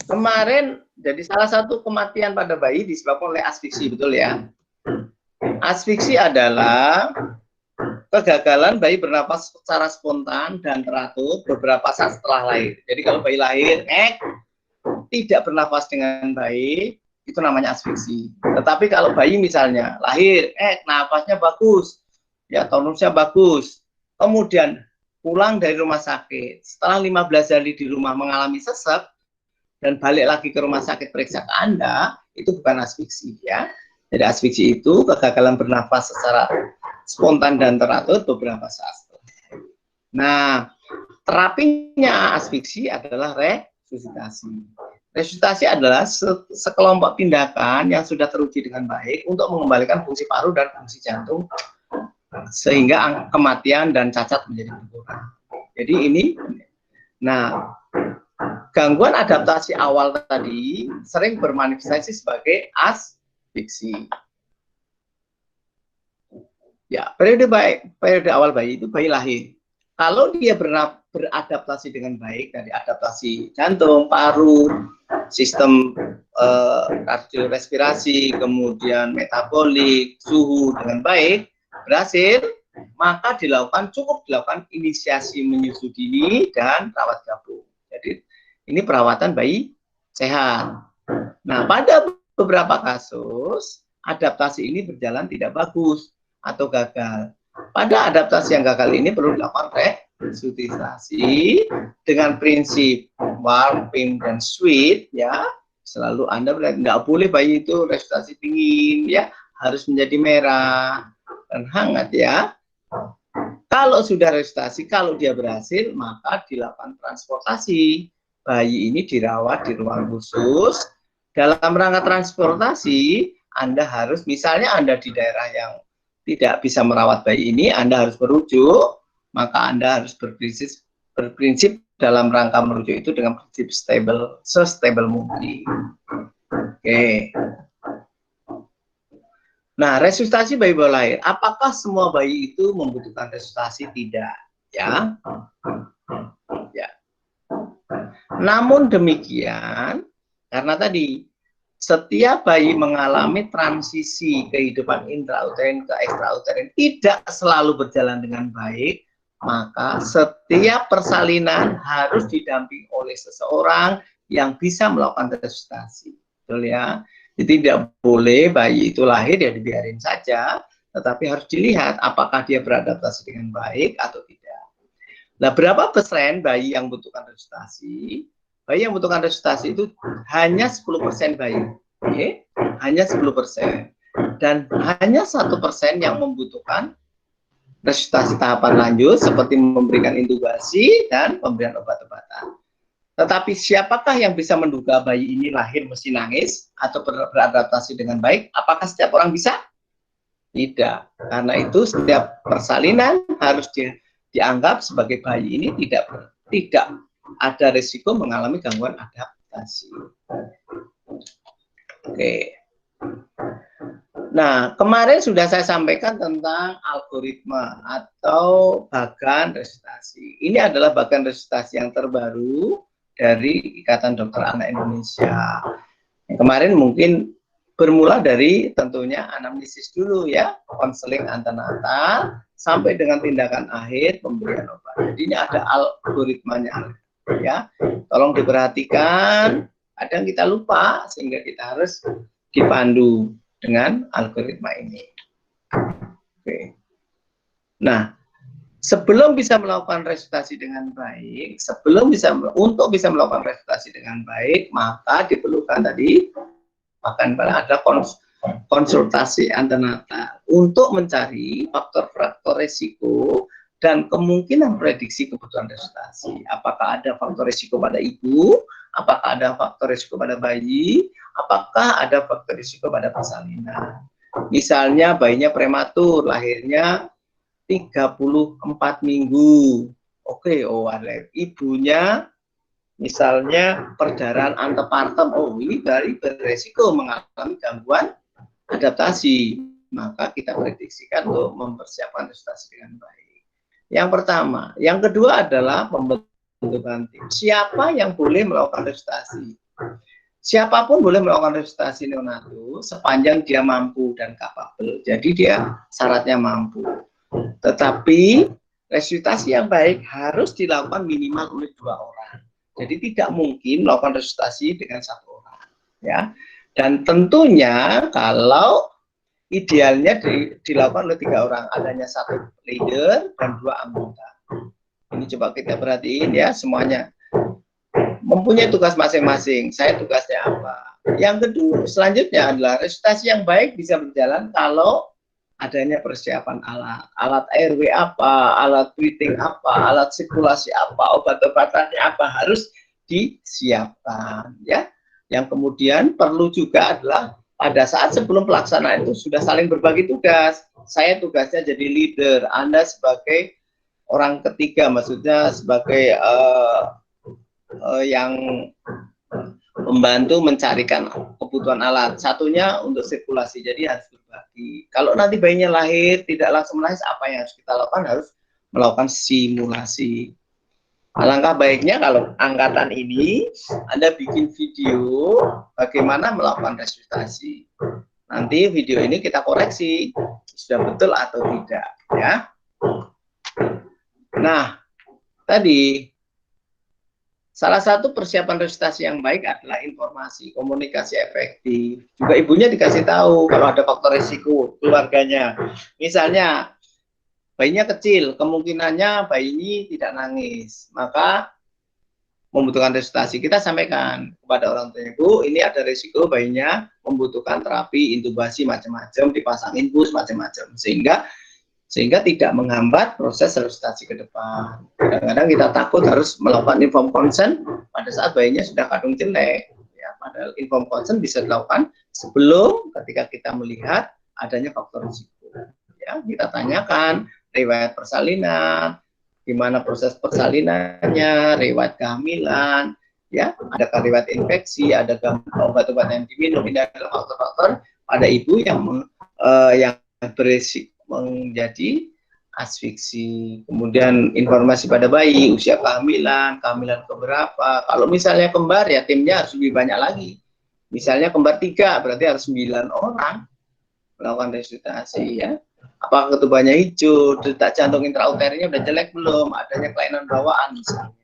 Kemarin jadi salah satu kematian pada bayi disebabkan oleh asfiksi, betul ya? Asfiksi adalah kegagalan bayi bernapas secara spontan dan teratur beberapa saat setelah lahir. Jadi kalau bayi lahir tidak bernapas dengan baik, itu namanya asfiksi. Tetapi kalau bayi misalnya lahir napasnya bagus, ya tonusnya bagus, kemudian pulang dari rumah sakit, setelah 15 hari di rumah mengalami sesek, dan balik lagi ke rumah sakit periksa ke Anda, itu bukan asfiksi ya. Jadi asfiksi itu kegagalan bernafas secara spontan dan teratur beberapa saat. Nah, terapinya asfiksi adalah resusitasi. Resusitasi adalah sekelompok tindakan yang sudah teruji dengan baik untuk mengembalikan fungsi paru dan fungsi jantung sehingga kematian dan cacat menjadi berkurang. Jadi ini, nah, gangguan adaptasi awal tadi sering bermanifestasi sebagai asfiksi. Ya, periode awal bayi itu bayi lahir. Kalau dia beradaptasi dengan baik dari adaptasi jantung, paru, sistem kardiorespirasi, kemudian metabolik, suhu dengan baik berhasil, maka cukup dilakukan inisiasi menyusui dini dan rawat gabung. Jadi ini perawatan bayi sehat. Nah, pada beberapa kasus, adaptasi ini berjalan tidak bagus atau gagal. Pada adaptasi yang gagal ini perlu dilakukan resusitasi dengan prinsip warm, pink, dan sweet, ya. Selalu Anda nggak boleh bayi itu resusitasi dingin, ya. Harus menjadi merah dan hangat, ya. Kalau sudah resusitasi, kalau dia berhasil, maka dilakukan transportasi. Bayi ini dirawat di ruang khusus. Dalam rangka transportasi, Anda harus, misalnya Anda di daerah yang tidak bisa merawat bayi ini, Anda harus merujuk, maka Anda harus berprinsip dalam rangka merujuk itu dengan prinsip se-stable mungkin. Oke. Nah, resusitasi bayi baru lahir. Apakah semua bayi itu membutuhkan resusitasi? Tidak, ya. Ya. Namun demikian, karena tadi setiap bayi mengalami transisi kehidupan intrauterin ke ekstrauterin tidak selalu berjalan dengan baik, maka setiap persalinan harus didampingi oleh seseorang yang bisa melakukan resusitasi. Betul ya? Jadi tidak boleh bayi itu lahir ya dibiarin saja, tetapi harus dilihat apakah dia beradaptasi dengan baik atau tidak. Nah, berapa persen bayi yang membutuhkan resusitasi? Bayi yang membutuhkan resusitasi itu hanya 10% bayi. Okay? Hanya 10%. Dan hanya 1% yang membutuhkan resusitasi tahapan lanjut seperti memberikan intubasi dan pemberian obat-obatan. Tetapi siapakah yang bisa menduga bayi ini lahir mesti nangis atau beradaptasi dengan baik? Apakah setiap orang bisa? Tidak. Karena itu setiap persalinan harus dianggap sebagai bayi ini tidak ada risiko mengalami gangguan adaptasi. Oke. Nah, kemarin sudah saya sampaikan tentang algoritma atau bagan resusitasi. Ini adalah bagan resusitasi yang terbaru dari Ikatan Dokter Anak Indonesia. Yang kemarin mungkin bermula dari tentunya anamnesis dulu ya, konseling antenatal sampai dengan tindakan akhir pemberian obat. Jadi ini ada algoritmanya ya. Tolong diperhatikan, kadang kita lupa sehingga kita harus dipandu dengan algoritma ini. Oke. Nah, sebelum bisa melakukan resusitasi dengan baik, untuk bisa melakukan resusitasi dengan baik, maka diperlukan tadi bahkan ada konsultasi antenatal untuk mencari faktor-faktor resiko dan kemungkinan prediksi kebutuhan resusitasi. Apakah ada faktor risiko pada ibu, apakah ada faktor risiko pada bayi, apakah ada faktor risiko pada persalinan. Misalnya bayinya prematur, lahirnya 34 minggu. Oke, ada ibunya misalnya perdarahan antepartum, ini dari beresiko mengalami gangguan adaptasi, maka kita prediksikan untuk mempersiapkan resusitasi dengan baik. Yang pertama. Yang kedua adalah pembentukan tim. Siapa yang boleh melakukan resusitasi? Siapapun boleh melakukan resusitasi neonatus sepanjang dia mampu dan kapabel. Jadi dia syaratnya mampu. Tetapi resusitasi yang baik harus dilakukan minimal oleh 2 orang. Jadi tidak mungkin melakukan resusitasi dengan 1 orang, ya. Dan tentunya kalau idealnya dilakukan oleh 3 orang, adanya 1 leader dan 2 anggota. Ini coba kita perhatiin ya, semuanya mempunyai tugas masing-masing. Saya tugasnya apa? Yang kedua, selanjutnya adalah resusitasi yang baik bisa berjalan kalau adanya persiapan alat RW apa, alat breathing apa, alat sirkulasi apa, obat-obatannya apa, harus disiapkan, ya. Yang kemudian perlu juga adalah pada saat sebelum pelaksanaan itu sudah saling berbagi tugas. Saya tugasnya jadi leader, Anda sebagai orang ketiga, maksudnya sebagai yang membantu mencarikan kebutuhan alat. Satunya untuk sirkulasi, jadi harus berbagi. Kalau nanti bayinya lahir, tidak langsung lahir, apa yang harus kita lakukan? Harus melakukan simulasi. Alangkah baiknya kalau angkatan ini Anda bikin video bagaimana melakukan resusitasi. Nanti video ini kita koreksi, sudah betul atau tidak, ya. Nah, tadi salah satu persiapan resusitasi yang baik adalah informasi, komunikasi efektif. Juga ibunya dikasih tahu kalau ada faktor risiko keluarganya. Misalnya bayinya kecil, kemungkinannya bayi ini tidak nangis, maka membutuhkan resusitasi. Kita sampaikan kepada orang tua, Bu, ini ada risiko bayinya membutuhkan terapi intubasi macam-macam, dipasang infus macam-macam, sehingga tidak menghambat proses resusitasi ke depan. Kadang-kadang kita takut harus melakukan informed consent pada saat bayinya sudah kandung jelek. Ya, padahal informed consent bisa dilakukan sebelum ketika kita melihat adanya faktor risiko. Ya, kita tanyakan riwayat persalinan, gimana proses persalinannya, riwayat kehamilan, ya, adakah riwayat infeksi, adakah obat-obat yang diminum. Ini adalah faktor-faktor pada ibu yang berisiko menjadi asfiksi. Kemudian informasi pada bayi, usia kehamilan keberapa. Kalau misalnya kembar, ya timnya harus lebih banyak lagi. Misalnya kembar 3, berarti harus 9 orang melakukan resusitasi, ya. Apakah ketubannya hijau, detak jantung intrauternya udah jelek belum, adanya kelainan bawaan misalnya.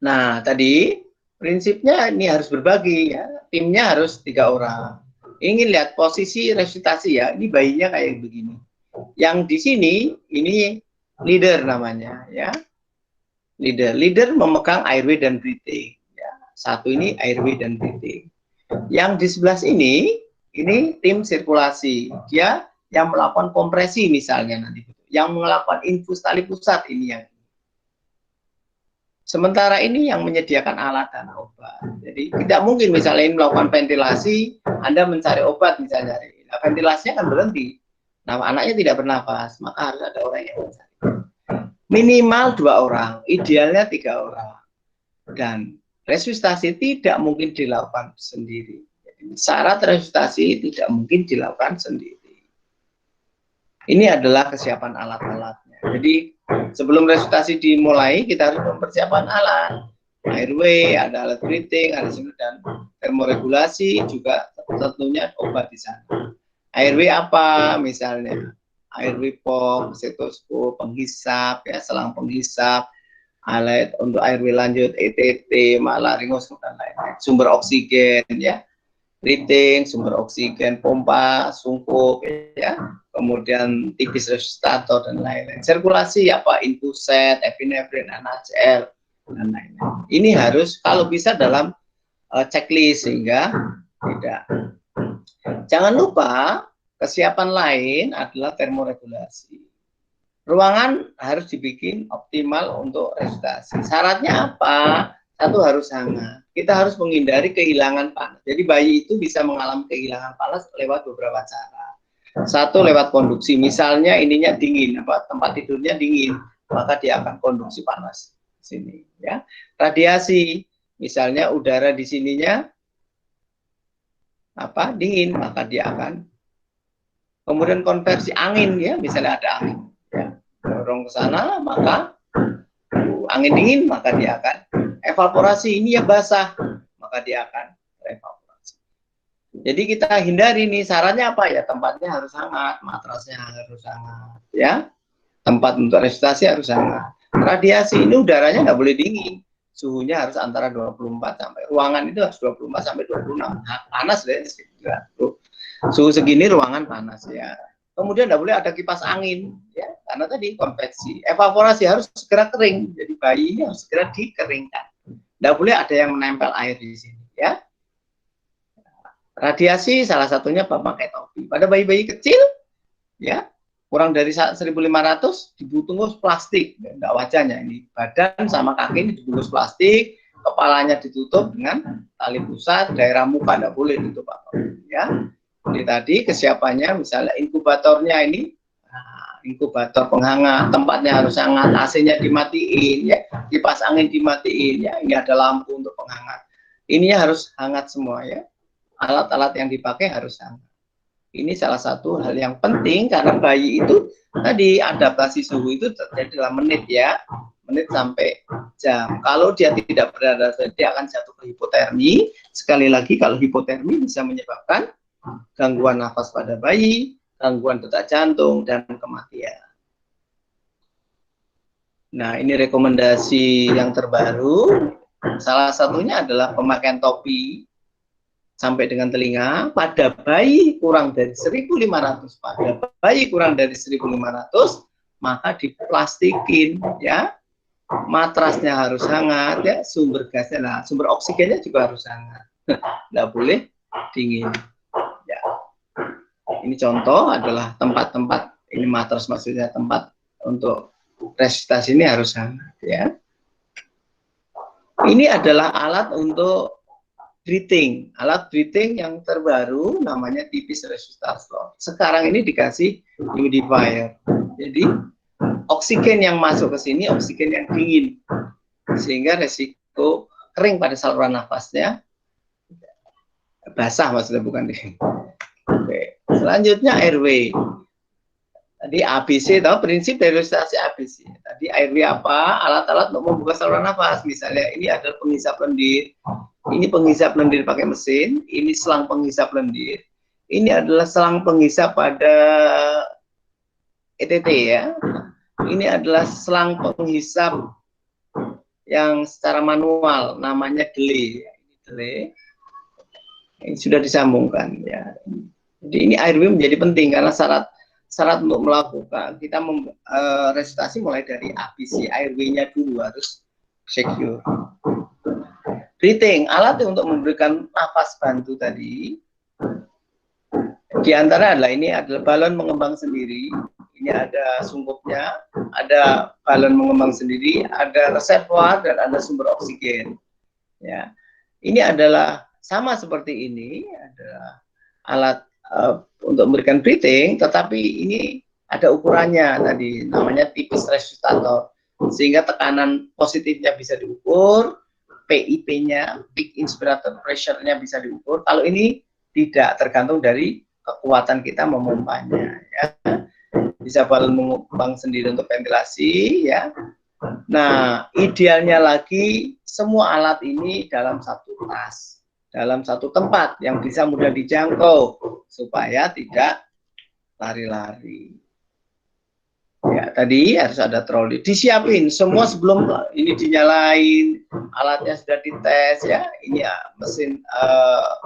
Nah, tadi prinsipnya ini harus berbagi, ya. Timnya harus 3 orang. Ingin lihat posisi resusitasi, ya. Ini bayinya kayak begini. Yang di sini ini leader namanya, ya. Leader memegang airway dan breathing, ya. Satu ini airway dan breathing. Yang di sebelah ini tim sirkulasi. Dia yang melakukan kompresi misalnya nanti, yang melakukan infus tali pusat ini yang. Sementara ini yang menyediakan alat dan obat. Jadi tidak mungkin misalnya ini melakukan ventilasi, Anda mencari obat misalnya. Nah, ventilasinya kan berhenti. Nah, anaknya tidak bernafas, maka harus ada orang yang mencari. Minimal 2 orang, idealnya 3 orang. Dan resusitasi tidak mungkin dilakukan sendiri. Syarat resusitasi tidak mungkin dilakukan sendiri. Ini adalah kesiapan alat-alatnya. Jadi sebelum resusitasi dimulai, kita harus mempersiapkan alat. Airway, ada alat breathing, ada dan termoregulasi, juga tentunya obat di sana. Airway apa misalnya? Airway pump, stetoskop, penghisap, ya, selang penghisap, alat untuk airway lanjut, ETT, laringoskop dan lain-lain. Sumber oksigen, ya. Breathing, sumber oksigen, pompa, sungkup, ya, kemudian tipis resusitator dan lain-lain. Sirkulasi apa? Infuset, epinefrin, NaCl dan lain-lain. Ini harus kalau bisa dalam checklist sehingga tidak. Jangan lupa kesiapan lain adalah termoregulasi. Ruangan harus dibikin optimal untuk resusitasi. Syaratnya apa? Satu, harus hangat. Kita harus menghindari kehilangan panas. Jadi bayi itu bisa mengalami kehilangan panas lewat beberapa cara. Satu, lewat konduksi. Misalnya ininya dingin, tempat tidurnya dingin, maka dia akan konduksi panas sini. Ya, radiasi. Misalnya udara di sininya dingin, maka dia akan. Kemudian konversi angin, ya, misalnya ada angin, ya, dorong ke sana, maka angin dingin, maka dia akan evaporasi. Ini ya basah, maka dia akan evaporasi. Jadi kita hindari nih, sarannya apa ya? Tempatnya harus hangat, matrasnya harus hangat, ya. Tempat untuk resusitasi harus hangat. Radiasi ini udaranya nggak boleh dingin, suhunya harus antara 24 sampai, ruangan itu harus 24 sampai 26. Panas deh, suhu segini ruangan panas, ya. Kemudian tidak boleh ada kipas angin, ya, karena tadi konveksi. Evaporasi harus segera kering, jadi bayi ini harus segera dikeringkan. Tidak boleh ada yang menempel air di sini, ya. Radiasi salah satunya pakai topi. Pada bayi-bayi kecil, ya, kurang dari 1.500 dibungkus plastik, enggak wajahnya ini, badan sama kaki ini dibungkus plastik, kepalanya ditutup dengan tali pusat, daerah muka tidak boleh ditutup, ya. Jadi tadi kesiapannya, misalnya inkubatornya ini, inkubator penghangat, tempatnya harus hangat, AC-nya dimatiin, ya, kipas angin dimatiin, ya, ini ada lampu untuk penghangat. Ininya harus hangat semua, ya. Alat-alat yang dipakai harus hangat. Ini salah satu hal yang penting karena bayi itu tadi adaptasi suhu itu terjadi dalam menit, ya, menit sampai jam. Kalau dia tidak beradaptasi, dia akan jatuh ke hipotermi. Sekali lagi, kalau hipotermi bisa menyebabkan gangguan nafas pada bayi, gangguan detak jantung, dan kematian. Nah, ini rekomendasi yang terbaru. Salah satunya adalah pemakaian topi sampai dengan telinga pada bayi kurang dari 1.500. Pada bayi kurang dari 1.500, maka diplastikin, ya. Matrasnya harus hangat, ya. Sumber gasnya, nah, sumber oksigennya juga harus hangat. Nggak boleh dingin. Ya. Ini contoh adalah tempat-tempat, ini matras maksudnya tempat untuk resusitasi ini harus hangat, ya. Ini adalah alat untuk breathing. Alat breathing yang terbaru namanya tipis resusitator. Sekarang ini dikasih humidifier. Jadi oksigen yang masuk ke sini oksigen yang dingin, sehingga resiko kering pada saluran nafasnya, basah maksudnya, bukan dingin. Oke. Selanjutnya airway. Tadi ABC, tahu prinsip dari resusitasi ABC. Tadi airway apa? Alat-alat untuk membuka saluran nafas. Misalnya ini adalah penghisap lendir. Ini penghisap lendir pakai mesin. Ini selang penghisap lendir. Ini adalah selang penghisap pada ETT, ya. Ini adalah selang penghisap yang secara manual, namanya delay. Ini delay. Ini sudah disambungkan, ya. Jadi ini airway menjadi penting karena syarat untuk melakukan kita resusitasi mulai dari ABC, airway-nya dulu harus secure. Breathing, alat untuk memberikan nafas bantu tadi. Di antara adalah ini adalah balon mengembang sendiri. Ini ada sungkupnya, ada balon mengembang sendiri, ada reservoir dan ada sumber oksigen. Ya, ini adalah sama seperti ini, adalah alat untuk memberikan breathing, tetapi ini ada ukurannya tadi, namanya tipis resusitator, sehingga tekanan positifnya bisa diukur, PIP-nya, peak inspirator pressure-nya bisa diukur. Kalau ini tidak, tergantung dari kekuatan kita memompanya, ya. Bisa balon mengembang sendiri untuk ventilasi, ya. Nah, idealnya lagi semua alat ini dalam satu tas, dalam satu tempat yang bisa mudah dijangkau supaya tidak lari-lari. Ya, tadi harus ada troli, disiapin semua sebelum ini dinyalain, alatnya sudah dites, ya. Ini ya mesin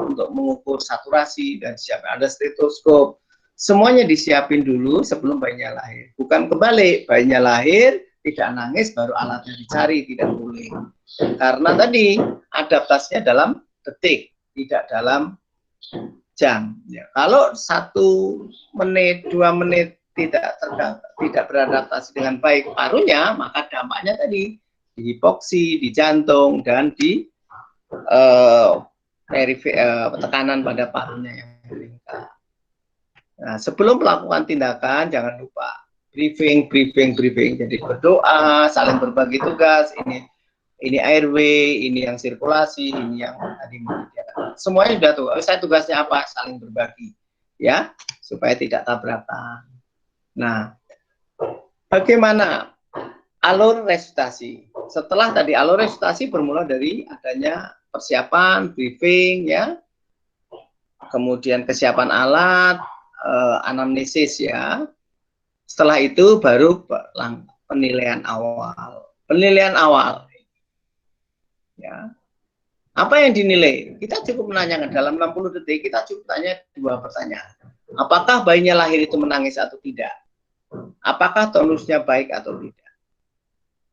untuk mengukur saturasi dan siap, ada stetoskop. Semuanya disiapin dulu sebelum bayinya lahir. Bukan kebalik, bayinya lahir tidak nangis baru alatnya dicari, tidak boleh. Karena tadi adaptasinya dalam detik, tidak dalam jam. Ya, kalau 1 menit, 2 menit tidak beradaptasi dengan baik parunya, maka dampaknya tadi di hipoksi, di jantung, dan di tekanan pada parunya yang meningkat. Nah, sebelum melakukan tindakan, jangan lupa briefing. Jadi berdoa, saling berbagi tugas. Ini airway, ini yang sirkulasi, ini yang tadi menyediakan. Semuanya sudah tuh. Saya tugasnya apa? Saling berbagi, ya, supaya tidak tabrakan. Nah, bagaimana alur resusitasi? Setelah tadi alur resusitasi bermula dari adanya persiapan, briefing, ya, kemudian kesiapan alat, anamnesis, ya. Setelah itu baru penilaian awal. Ya. Apa yang dinilai? Kita cukup menanyakan dalam 60 detik, kita cukup tanya 2 pertanyaan. Apakah bayinya lahir itu menangis atau tidak? Apakah tonusnya baik atau tidak?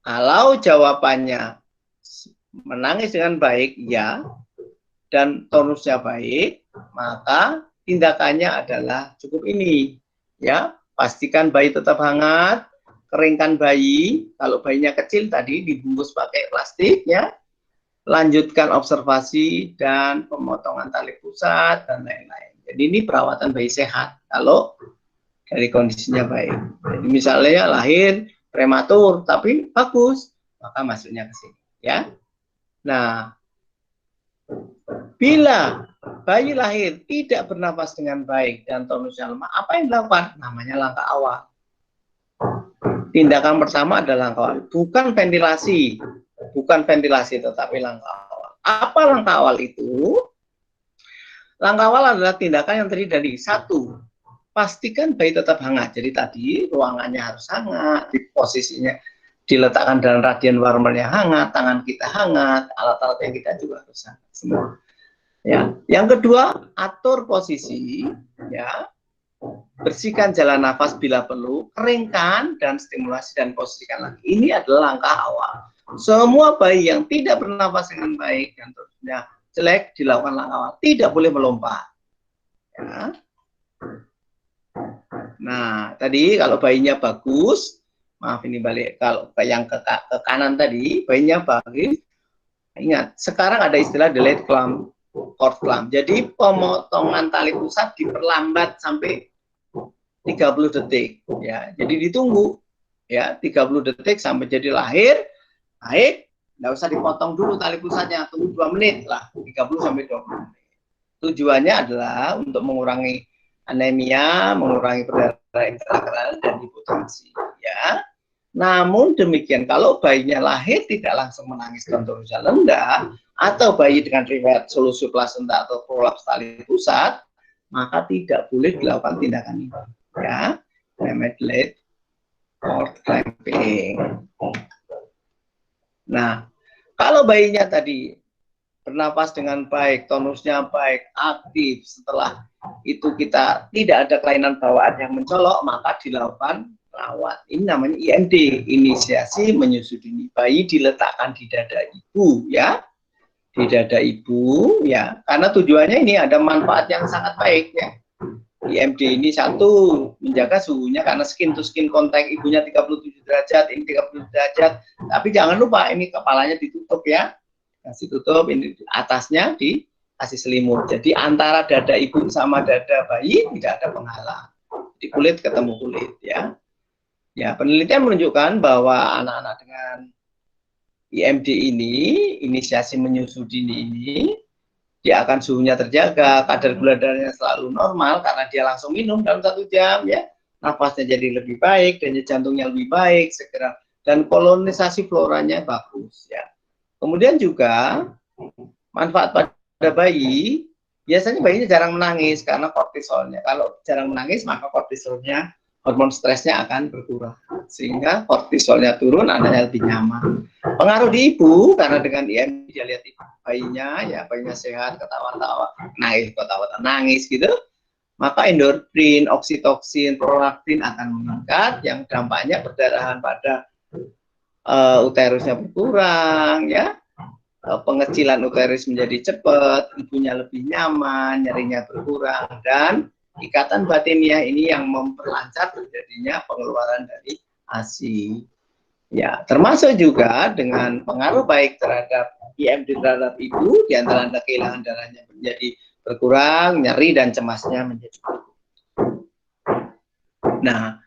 Kalau jawabannya menangis dengan baik, ya, dan tonusnya baik, maka tindakannya adalah cukup ini, ya. Pastikan bayi tetap hangat, keringkan bayi. Kalau bayinya kecil tadi dibungkus pakai plastik, ya. Lanjutkan observasi dan pemotongan tali pusat dan lain-lain. Jadi ini perawatan bayi sehat kalau dari kondisinya baik. Jadi misalnya lahir prematur tapi bagus, maka masuknya ke sini, ya. Nah, bila bayi lahir tidak bernapas dengan baik dan tonusnya lemah, apa yang dilakukan? Namanya langkah awal. Tindakan pertama adalah langkah awal, bukan ventilasi, tetapi langkah awal. Apa langkah awal itu? Langkah awal adalah tindakan yang terdiri dari 1, pastikan bayi tetap hangat. Jadi tadi ruangannya harus hangat, di posisinya diletakkan dalam radian warmer yang hangat, tangan kita hangat, alat-alat yang kita juga harus hangat semua. Ya, yang kedua, atur posisi, ya, bersihkan jalan nafas bila perlu, keringkan dan stimulasi dan posisikan lagi. Ini adalah langkah awal. Semua bayi yang tidak bernafas dengan baik dan terusnya jelek dilakukan langkah awal, tidak boleh melompat. Ya. Nah, tadi kalau bayinya bagus, maaf ini balik, kalau yang ke kanan tadi, bayinya bagus, ingat, sekarang ada istilah delayed cord clamp. Jadi pemotongan tali pusat diperlambat sampai 30 detik. Ya, jadi ditunggu, ya, 30 detik sampai jadi lahir, baik, nggak usah dipotong dulu tali pusatnya, tunggu 2 menit lah, 30 sampai 20 menit. Tujuannya adalah untuk mengurangi anemia, mengurangi perdarahan intrakranial dan hipotensi, ya. Namun demikian, kalau bayinya lahir tidak langsung menangis dan tonusnya rendah, atau bayi dengan riwayat solusi plasenta atau prolaps tali pusat, maka tidak boleh dilakukan tindakan ini, ya. Delayed cord clamping. Nah, kalau bayinya tadi bernapas dengan baik, tonusnya baik, aktif, setelah itu kita tidak ada kelainan bawaan yang mencolok, maka dilakukan rawat. Ini namanya IMD, inisiasi menyusui dini. Bayi diletakkan di dada ibu, ya, di dada ibu, ya, karena tujuannya ini ada manfaat yang sangat baik, ya. IMD ini 1, menjaga suhunya karena skin to skin contact ibunya 37 derajat, ini 30 derajat. Tapi jangan lupa ini kepalanya ditutup, ya. Kasih tutup, ini atasnya dikasih selimut. Jadi antara dada ibu sama dada bayi tidak ada penghalang. Di kulit ketemu kulit, ya. Ya, penelitian menunjukkan bahwa anak-anak dengan IMD ini, inisiasi menyusui dini ini, dia akan suhunya terjaga, kadar gula darahnya selalu normal karena dia langsung minum dalam 1 jam, ya. Nafasnya jadi lebih baik, denyut jantungnya lebih baik segera, dan kolonisasi floranya bagus, ya. Kemudian juga manfaat pada bayi, biasanya bayinya jarang menangis karena kortisolnya. Kalau jarang menangis, maka kortisolnya, hormon stresnya akan berkurang, sehingga kortisolnya turun, anaknya lebih nyaman. Pengaruh di ibu, karena dengan IMD dia lihat ibu bayinya, ya, bayinya sehat, ketawa-tawa, nangis gitu, maka endorfin, oksitoksin, prolaktin akan meningkat, yang dampaknya perdarahan pada uterusnya berkurang, ya, pengecilan uterus menjadi cepat, ibunya lebih nyaman, nyerinya berkurang, dan ikatan batiniah ini yang memperlancar terjadinya pengeluaran dari ASI. Ya, termasuk juga dengan pengaruh baik terhadap IMD terhadap ibu, di antara kehilangan darahnya menjadi berkurang, nyeri dan cemasnya menjadi berkurang. Nah,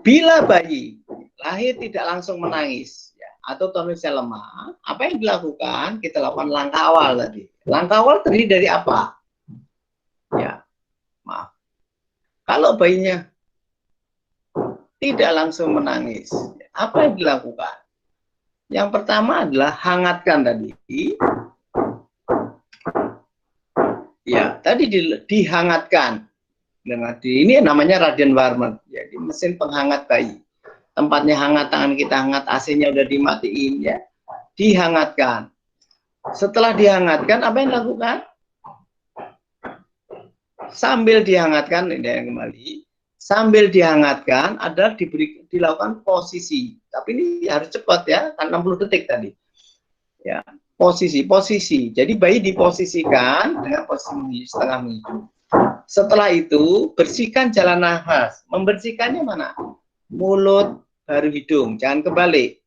bila bayi lahir tidak langsung menangis ya, atau tonusnya lemah, apa yang dilakukan? Kita lakukan langkah awal tadi. Langkah awal terdiri dari apa? Ya, maaf. Kalau bayinya tidak langsung menangis, apa yang dilakukan? Yang pertama adalah hangatkan tadi. Ya, tadi dihangatkan. Ini namanya radiant warmer, jadi mesin penghangat bayi. Tempatnya hangat, tangan kita hangat, AC-nya udah dimatiin ya. Dihangatkan. Setelah dihangatkan, apa yang dilakukan? Sambil dihangatkan, ini yang kembali. Sambil dihangatkan adalah dilakukan posisi. Tapi ini harus cepat ya, kan 60 detik tadi. Ya, posisi. Jadi bayi diposisikan dengan posisi setengah menghidup. Setelah itu bersihkan jalan nafas. Membersihkannya mana? Mulut baru hidung, jangan kebalik.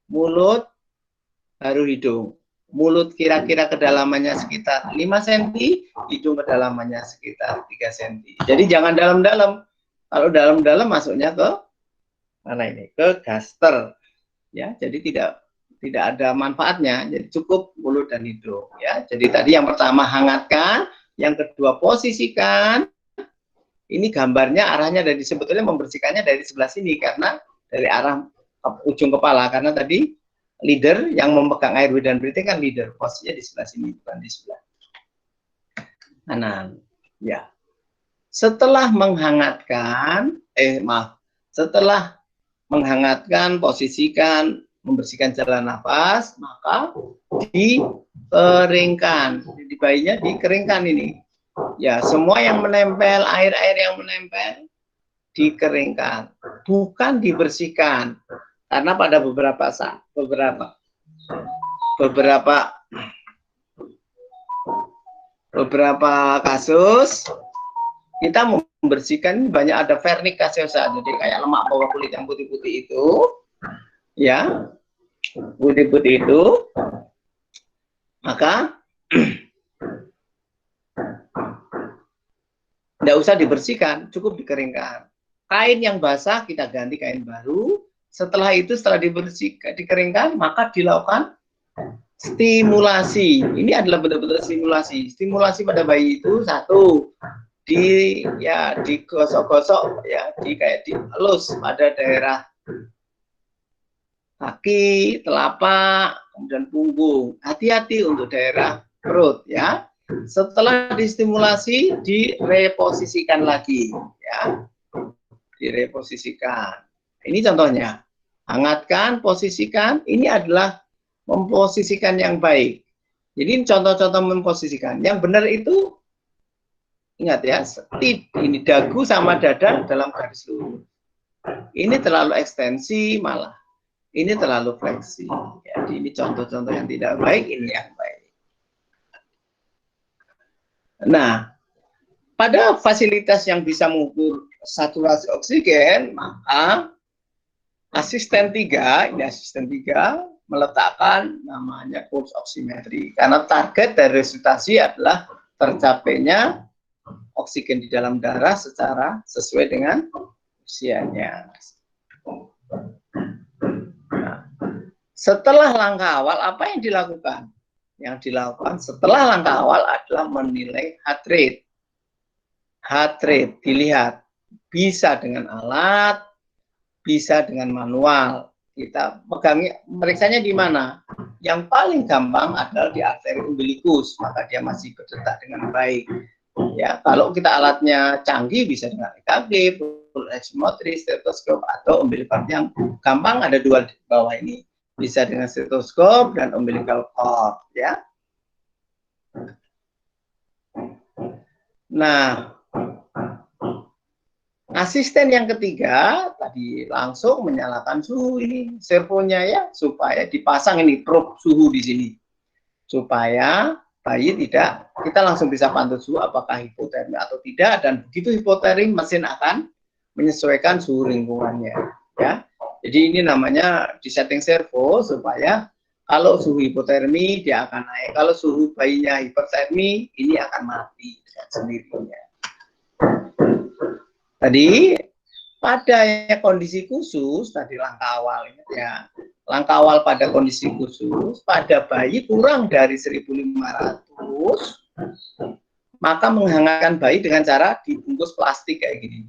Mulut baru hidung. Mulut kira-kira kedalamannya sekitar 5 cm, hidung kedalamannya sekitar 3 cm. Jadi jangan dalam-dalam. Kalau dalam-dalam masuknya ke mana ini? Ke gaster. Ya, jadi tidak ada manfaatnya. Jadi cukup mulut dan hidung ya. Jadi tadi yang pertama hangatkan, yang kedua posisikan. Ini gambarnya arahnya dari sebetulnya membersihkannya dari sebelah sini karena dari arah ujung kepala karena tadi leader yang memegang airway dan breathing kan leader, posisinya di sebelah sini bukan di sebelah kanan. Ya. Setelah menghangatkan, setelah menghangatkan, posisikan, membersihkan jalan nafas, maka dikeringkan. Jadi bayinya dikeringkan ini. Ya, semua yang menempel, air-air yang menempel, dikeringkan. Bukan dibersihkan. Karena pada beberapa kasus, kita membersihkan banyak ada vernik gaseosa, jadi kayak lemak bawah kulit yang putih-putih itu, ya, putih-putih itu, maka tidak usah dibersihkan, cukup dikeringkan. Kain yang basah kita ganti kain baru. Setelah itu, setelah dikeringkan, maka dilakukan stimulasi. Ini adalah betul-betul stimulasi. Stimulasi pada bayi itu satu. Digosok-gosok ya, kayak dielus pada daerah kaki, telapak, kemudian punggung. Hati-hati untuk daerah perut ya. Setelah distimulasi direposisikan lagi ya. Direposisikan. Ini contohnya. Hangatkan, posisikan. Ini adalah memposisikan yang baik. Jadi contoh-contoh memposisikan. Yang benar itu ingat ya, ini dagu sama dada dalam garis lurus. Ini terlalu ekstensi malah. Ini terlalu fleksi. Jadi ini contoh-contoh yang tidak baik, ini yang baik. Nah, pada fasilitas yang bisa mengukur saturasi oksigen, maka asisten 3, ini asisten 3 meletakkan namanya pulse oximetry. Karena target dari resusitasi adalah tercapainya oksigen di dalam darah secara sesuai dengan usianya. Nah, setelah langkah awal, apa yang dilakukan? Yang dilakukan setelah langkah awal adalah menilai heart rate. Heart rate dilihat bisa dengan alat, bisa dengan manual. Kita meriksanya di mana? Yang paling gampang adalah di arteri umbilikus, maka dia masih berdetak dengan baik. Ya, kalau kita alatnya canggih bisa dengan EKG, pulse oximetry, stetoskop atau umbilical yang gampang ada dua di bawah ini. Bisa dengan stetoskop dan umbilical cord, ya. Nah, asisten yang ketiga tadi langsung menyalakan suhu ini servonya ya, supaya dipasang ini probe suhu di sini supaya bayi tidak, kita langsung bisa pantau suhu apakah hipotermi atau tidak, dan begitu hipotermi mesin akan menyesuaikan suhu lingkungannya, ya. Jadi ini namanya di setting servo supaya kalau suhu hipotermi dia akan naik, kalau suhu bayinya hipertermi ini akan mati dengan sendirinya. Tadi pada kondisi khusus, tadi langkah awal ya, langkah awal pada kondisi khusus, pada bayi kurang dari 1.500, maka menghangatkan bayi dengan cara dibungkus plastik kayak gini.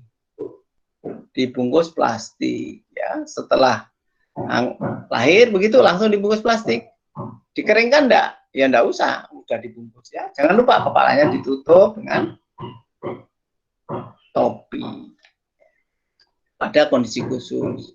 Dibungkus plastik, ya. Setelah lahir begitu langsung dibungkus plastik. Dikeringkan enggak? Ya enggak usah, udah dibungkus ya. Jangan lupa kepalanya ditutup dengan topi. Pada kondisi khusus.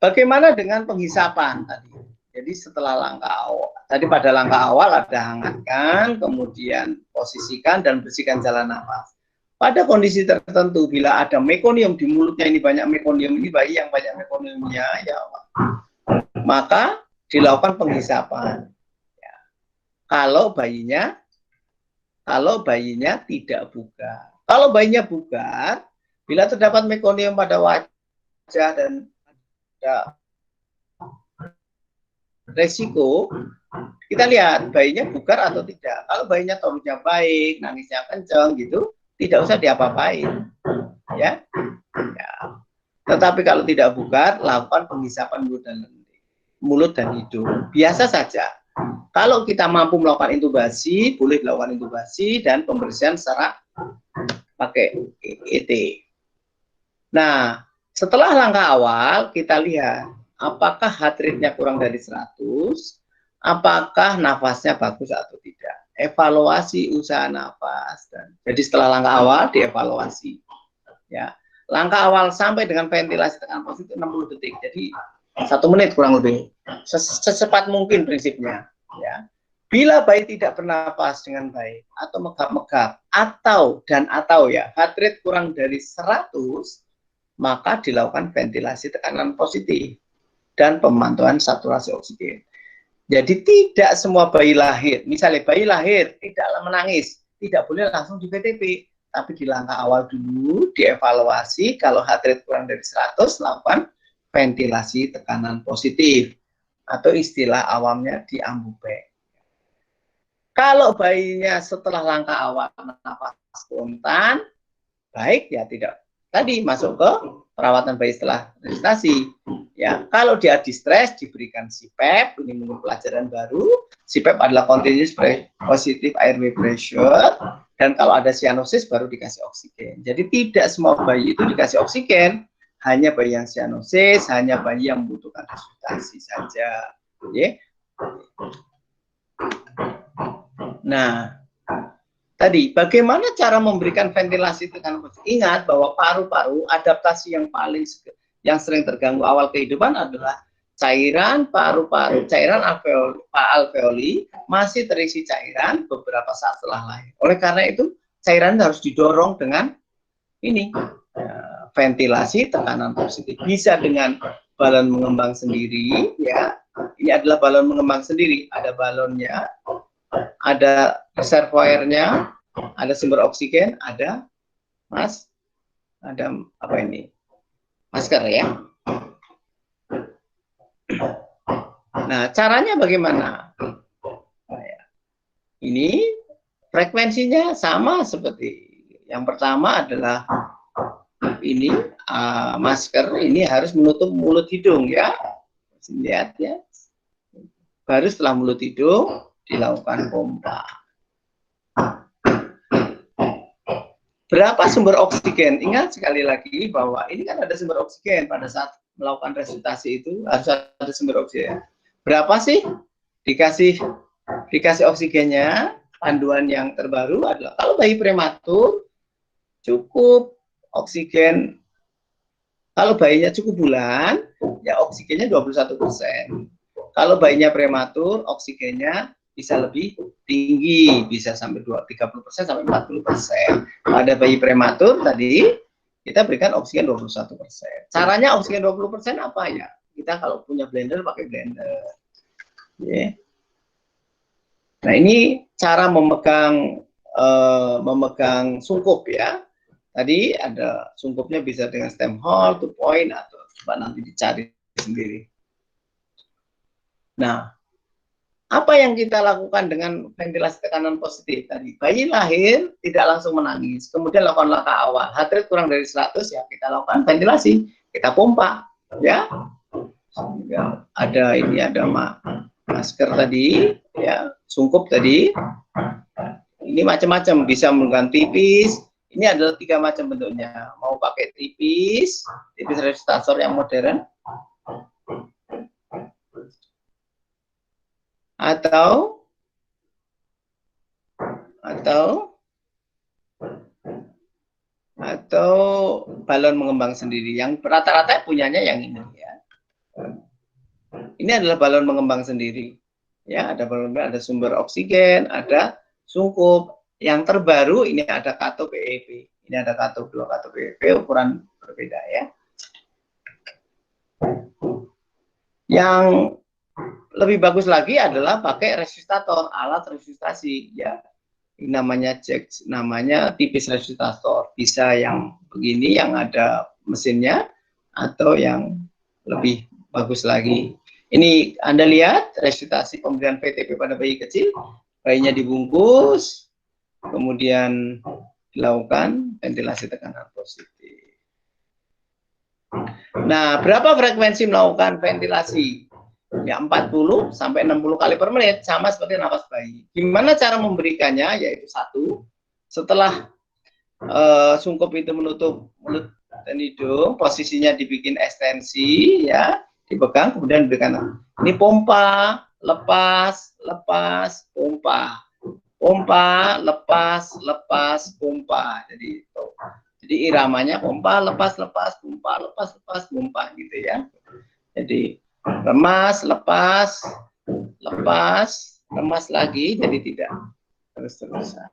Bagaimana dengan penghisapan tadi? Jadi setelah langkah awal, tadi pada langkah awal ada hangatkan, kemudian posisikan dan bersihkan jalan nafas. Pada kondisi tertentu, bila ada mekonium di mulutnya, ini banyak mekonium, ini bayi yang banyak mekoniumnya, ya, maka dilakukan penghisapan. Ya. Kalau bayinya tidak bugar. Kalau bayinya bugar, bila terdapat mekonium pada wajah dan ada resiko, kita lihat bayinya bugar atau tidak. Kalau bayinya tonusnya baik, nangisnya kencang gitu, tidak usah diapa-apain, ya. Ya. Tetapi kalau tidak bugar, lakukan penghisapan mulut dan hidung. Biasa saja. Kalau kita mampu melakukan intubasi, boleh dilakukan intubasi dan pembersihan secara pakai ET. Nah, setelah langkah awal, kita lihat apakah heart rate-nya kurang dari 100, apakah nafasnya bagus atau tidak. Evaluasi usaha nafas. Jadi setelah langkah awal, dievaluasi. Ya. Langkah awal sampai dengan ventilasi tekanan positif 60 detik. Jadi 1 menit kurang lebih. Secepat mungkin prinsipnya. Ya. Bila bayi tidak bernafas dengan baik, atau megap-megap, atau ya, heart rate kurang dari 100, maka dilakukan ventilasi tekanan positif dan pemantauan saturasi oksigen. Jadi tidak semua bayi lahir, misalnya bayi lahir tidak menangis, tidak boleh langsung di VTP, tapi di langkah awal dulu dievaluasi, kalau heart rate kurang dari 100, lakukan ventilasi tekanan positif, atau istilah awamnya di ambubek. Kalau bayinya setelah langkah awal nafas spontan, baik ya tidak. Tadi masuk ke perawatan bayi setelah resusitasi. Ya, kalau dia distres diberikan CPAP, ini mungkin pelajaran baru. CPAP adalah continuous positive airway pressure, dan kalau ada cyanosis baru dikasih oksigen. Jadi tidak semua bayi itu dikasih oksigen, hanya bayi yang cyanosis, hanya bayi yang membutuhkan resusitasi saja. Ya. Nah, tadi bagaimana cara memberikan ventilasi tekanan positif? Ingat bahwa paru-paru adaptasi yang sering terganggu awal kehidupan adalah cairan paru-paru, cairan alveoli masih terisi cairan beberapa saat setelah lahir. Oleh karena itu cairan harus didorong dengan ini ventilasi tekanan positif. Bisa dengan balon mengembang sendiri, ya. Ini adalah balon mengembang sendiri. Ada balonnya, ada reservoirnya, ada sumber oksigen, ada apa ini? Masker ya. Nah, caranya bagaimana? Nah, ya. Ini frekuensinya sama seperti yang pertama adalah ini masker ini harus menutup mulut hidung ya. Lihat ya. Baru setelah mulut hidung dilakukan pompa. Berapa sumber oksigen? Ingat sekali lagi bahwa ini kan ada sumber oksigen pada saat melakukan resusitasi itu harus ada sumber oksigen. Berapa sih dikasih oksigennya? Panduan yang terbaru adalah kalau bayi prematur cukup oksigen. Kalau bayinya cukup bulan, ya oksigennya 21%. Kalau bayinya prematur, oksigennya bisa lebih tinggi, bisa sampai 30% sampai 40%. Pada bayi prematur tadi kita berikan oksigen 21%. Caranya oksigen 20% apa ya? Kita kalau punya blender pakai blender. Yeah. Nah, ini cara memegang sungkup ya. Tadi ada sungkupnya bisa dengan stem hold, 2 point, atau coba nanti dicari sendiri. Nah, apa yang kita lakukan dengan ventilasi tekanan positif tadi? Bayi lahir tidak langsung menangis, kemudian lakukan langkah awal. Heart rate kurang dari 100 ya kita lakukan ventilasi, kita pompa ya. Ada ini, ada masker tadi ya, sungkup tadi. Ini macam-macam, bisa menggunakan tipis. Ini adalah 3 macam bentuknya. Mau pakai tipis resusitator yang modern, atau balon mengembang sendiri. Yang rata-rata punyanya yang ini ya. Ini adalah balon mengembang sendiri. Ya, ada balon, ada sumber oksigen, ada sungkup. Yang terbaru ini ada katup PEP. Ini ada katup 2 katup PEP, ukuran berbeda ya. Yang lebih bagus lagi adalah pakai resusitator, alat resusitasi ya. Ini namanya tipis resusitator. Bisa yang begini yang ada mesinnya, atau yang lebih bagus lagi. Ini Anda lihat resusitasi pemberian VTP pada bayi kecil. Bayinya dibungkus, kemudian dilakukan ventilasi tekanan positif. Nah, berapa frekuensi melakukan ventilasi? Ya, 40 sampai 60 kali per menit, sama seperti nafas bayi. Gimana cara memberikannya? Yaitu 1, setelah sungkup itu menutup mulut dan hidung, posisinya dibikin ekstensi, ya, dipegang, kemudian diberikan. Ini pompa, lepas, pompa. Pompa, lepas, pompa. Jadi iramanya pompa, lepas, pompa, lepas, pompa gitu ya. Jadi remas, lepas, remas lagi, jadi tidak terus-terusan.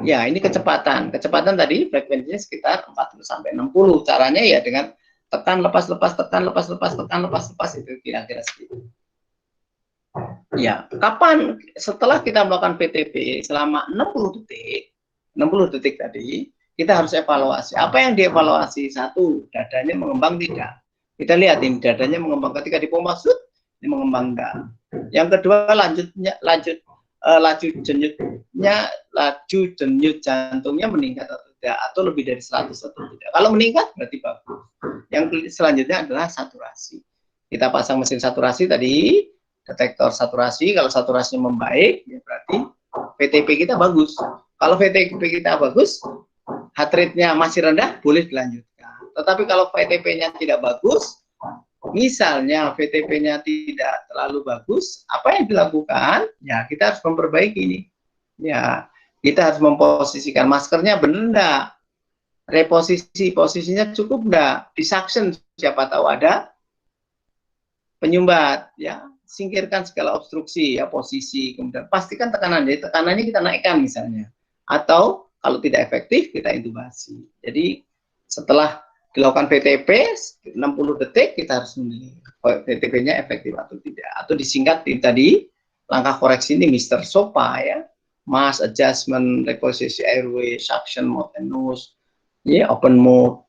Ya, ini kecepatan. Kecepatan tadi frekuensinya sekitar 40 sampai 60. Caranya ya dengan tekan, lepas, tekan, lepas, tekan, lepas, itu kira-kira segitu. Ya, kapan setelah kita melakukan PTP selama 60 detik tadi, kita harus evaluasi. Apa yang dievaluasi? 1, dadanya mengembang tidak. Kita lihat ini dadanya mengembang ketika dipompa, ini mengembang enggak. Yang kedua, laju denyut jantungnya meningkat atau tidak, atau lebih dari 100 atau tidak. Kalau meningkat berarti bagus. Yang selanjutnya adalah saturasi. Kita pasang mesin saturasi tadi, detektor saturasi. Kalau saturasinya membaik, ya berarti VTP kita bagus. Kalau VTP kita bagus, heart rate-nya masih rendah, boleh dilanjutkan. Tetapi kalau VTP-nya tidak bagus, misalnya VTP-nya tidak terlalu bagus, apa yang dilakukan? Ya, kita harus memperbaiki ini. Ya, kita harus memposisikan maskernya benar enggak? Posisinya cukup enggak? Disuction, siapa tahu ada penyumbat, ya. Singkirkan segala obstruksi, ya, posisi, kemudian pastikan tekanan, jadi tekanannya kita naikkan misalnya. Atau kalau tidak efektif, kita intubasi. Jadi setelah dilakukan VTP 60 detik, kita harus menilai VTP-nya efektif atau tidak. Atau disingkat tadi, langkah koreksi ini Mr. SOPA ya. Mass adjustment, reposition airway, suction mode and nose, ya, open mode,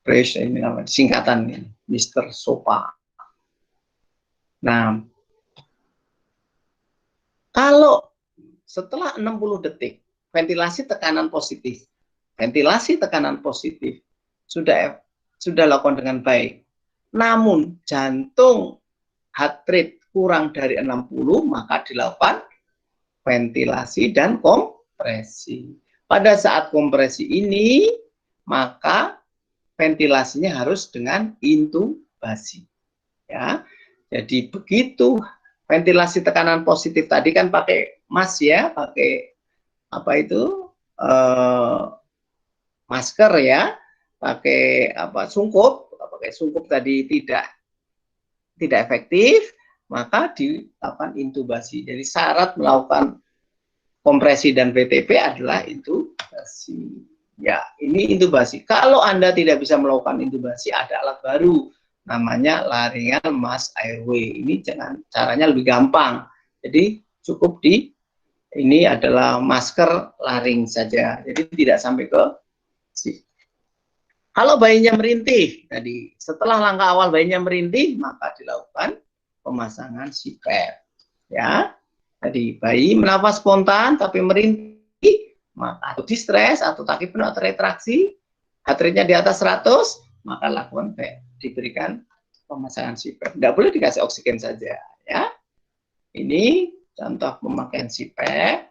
pressure, ini namanya singkatan ini, Mr. SOPA. Nah, kalau setelah 60 detik ventilasi tekanan positif sudah lakukan dengan baik, namun jantung heart rate kurang dari 60, maka dilakukan ventilasi dan kompresi. Pada saat kompresi ini, maka ventilasinya harus dengan intubasi. Ya, jadi begitu ventilasi tekanan positif tadi kan pakai mas ya, pakai apa itu masker ya, pakai apa sungkup tadi tidak efektif, maka dilakukan intubasi. Jadi syarat melakukan kompresi dan VTP adalah intubasi. Ya, ini intubasi. Kalau Anda tidak bisa melakukan intubasi, ada alat baru namanya laryngeal mass airway. Ini caranya lebih gampang. Jadi cukup di Ini adalah masker laring saja, jadi tidak sampai ke si. Kalau bayinya merintih, tadi setelah langkah awal bayinya merintih, maka dilakukan pemasangan CPAP. Ya, tadi bayi bernafas spontan tapi merintih, maka atau distres atau takip penuh atau retraksi, heart rate-nya di atas 100, maka lakukan diberikan pemasangan CPAP. Tidak boleh dikasih oksigen saja. Ya, ini contoh pemakaian CPAP.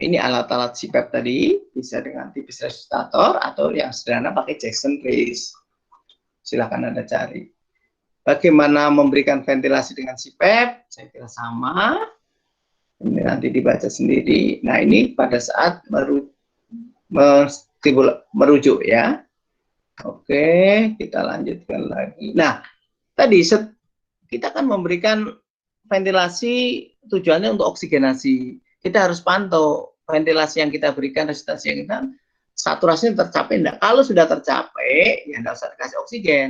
Ini alat-alat CPAP tadi, bisa dengan tipis resusitator atau yang sederhana pakai Jackson Brace. Silahkan Anda cari. Bagaimana memberikan ventilasi dengan CPAP? Saya kira sama. Ini nanti dibaca sendiri. Nah, ini pada saat merujuk ya. Oke, kita lanjutkan lagi. Nah, tadi kita kan memberikan ventilasi tujuannya untuk oksigenasi. Kita harus pantau ventilasi yang kita berikan, resusitasi yang kita, saturasinya tercapai enggak. Kalau sudah tercapai, ya enggak usah dikasih oksigen.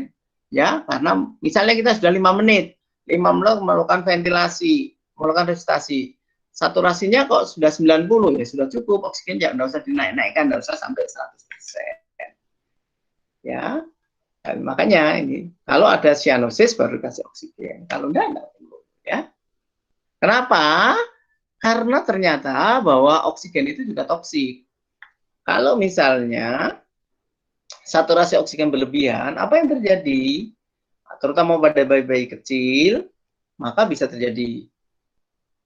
Ya, karena misalnya kita sudah 5 menit melakukan ventilasi, melakukan resusitasi. Saturasinya kok sudah 90, ya sudah cukup, oksigen ya enggak usah dinaik-naikkan, enggak usah sampai 100%. Ya, dan makanya ini kalau ada cyanosis baru dikasih oksigen, kalau enggak perlu. Ya, kenapa? Karena ternyata bahwa oksigen itu juga toksik. Kalau misalnya saturasi oksigen berlebihan, apa yang terjadi? Terutama pada bayi-bayi kecil, maka bisa terjadi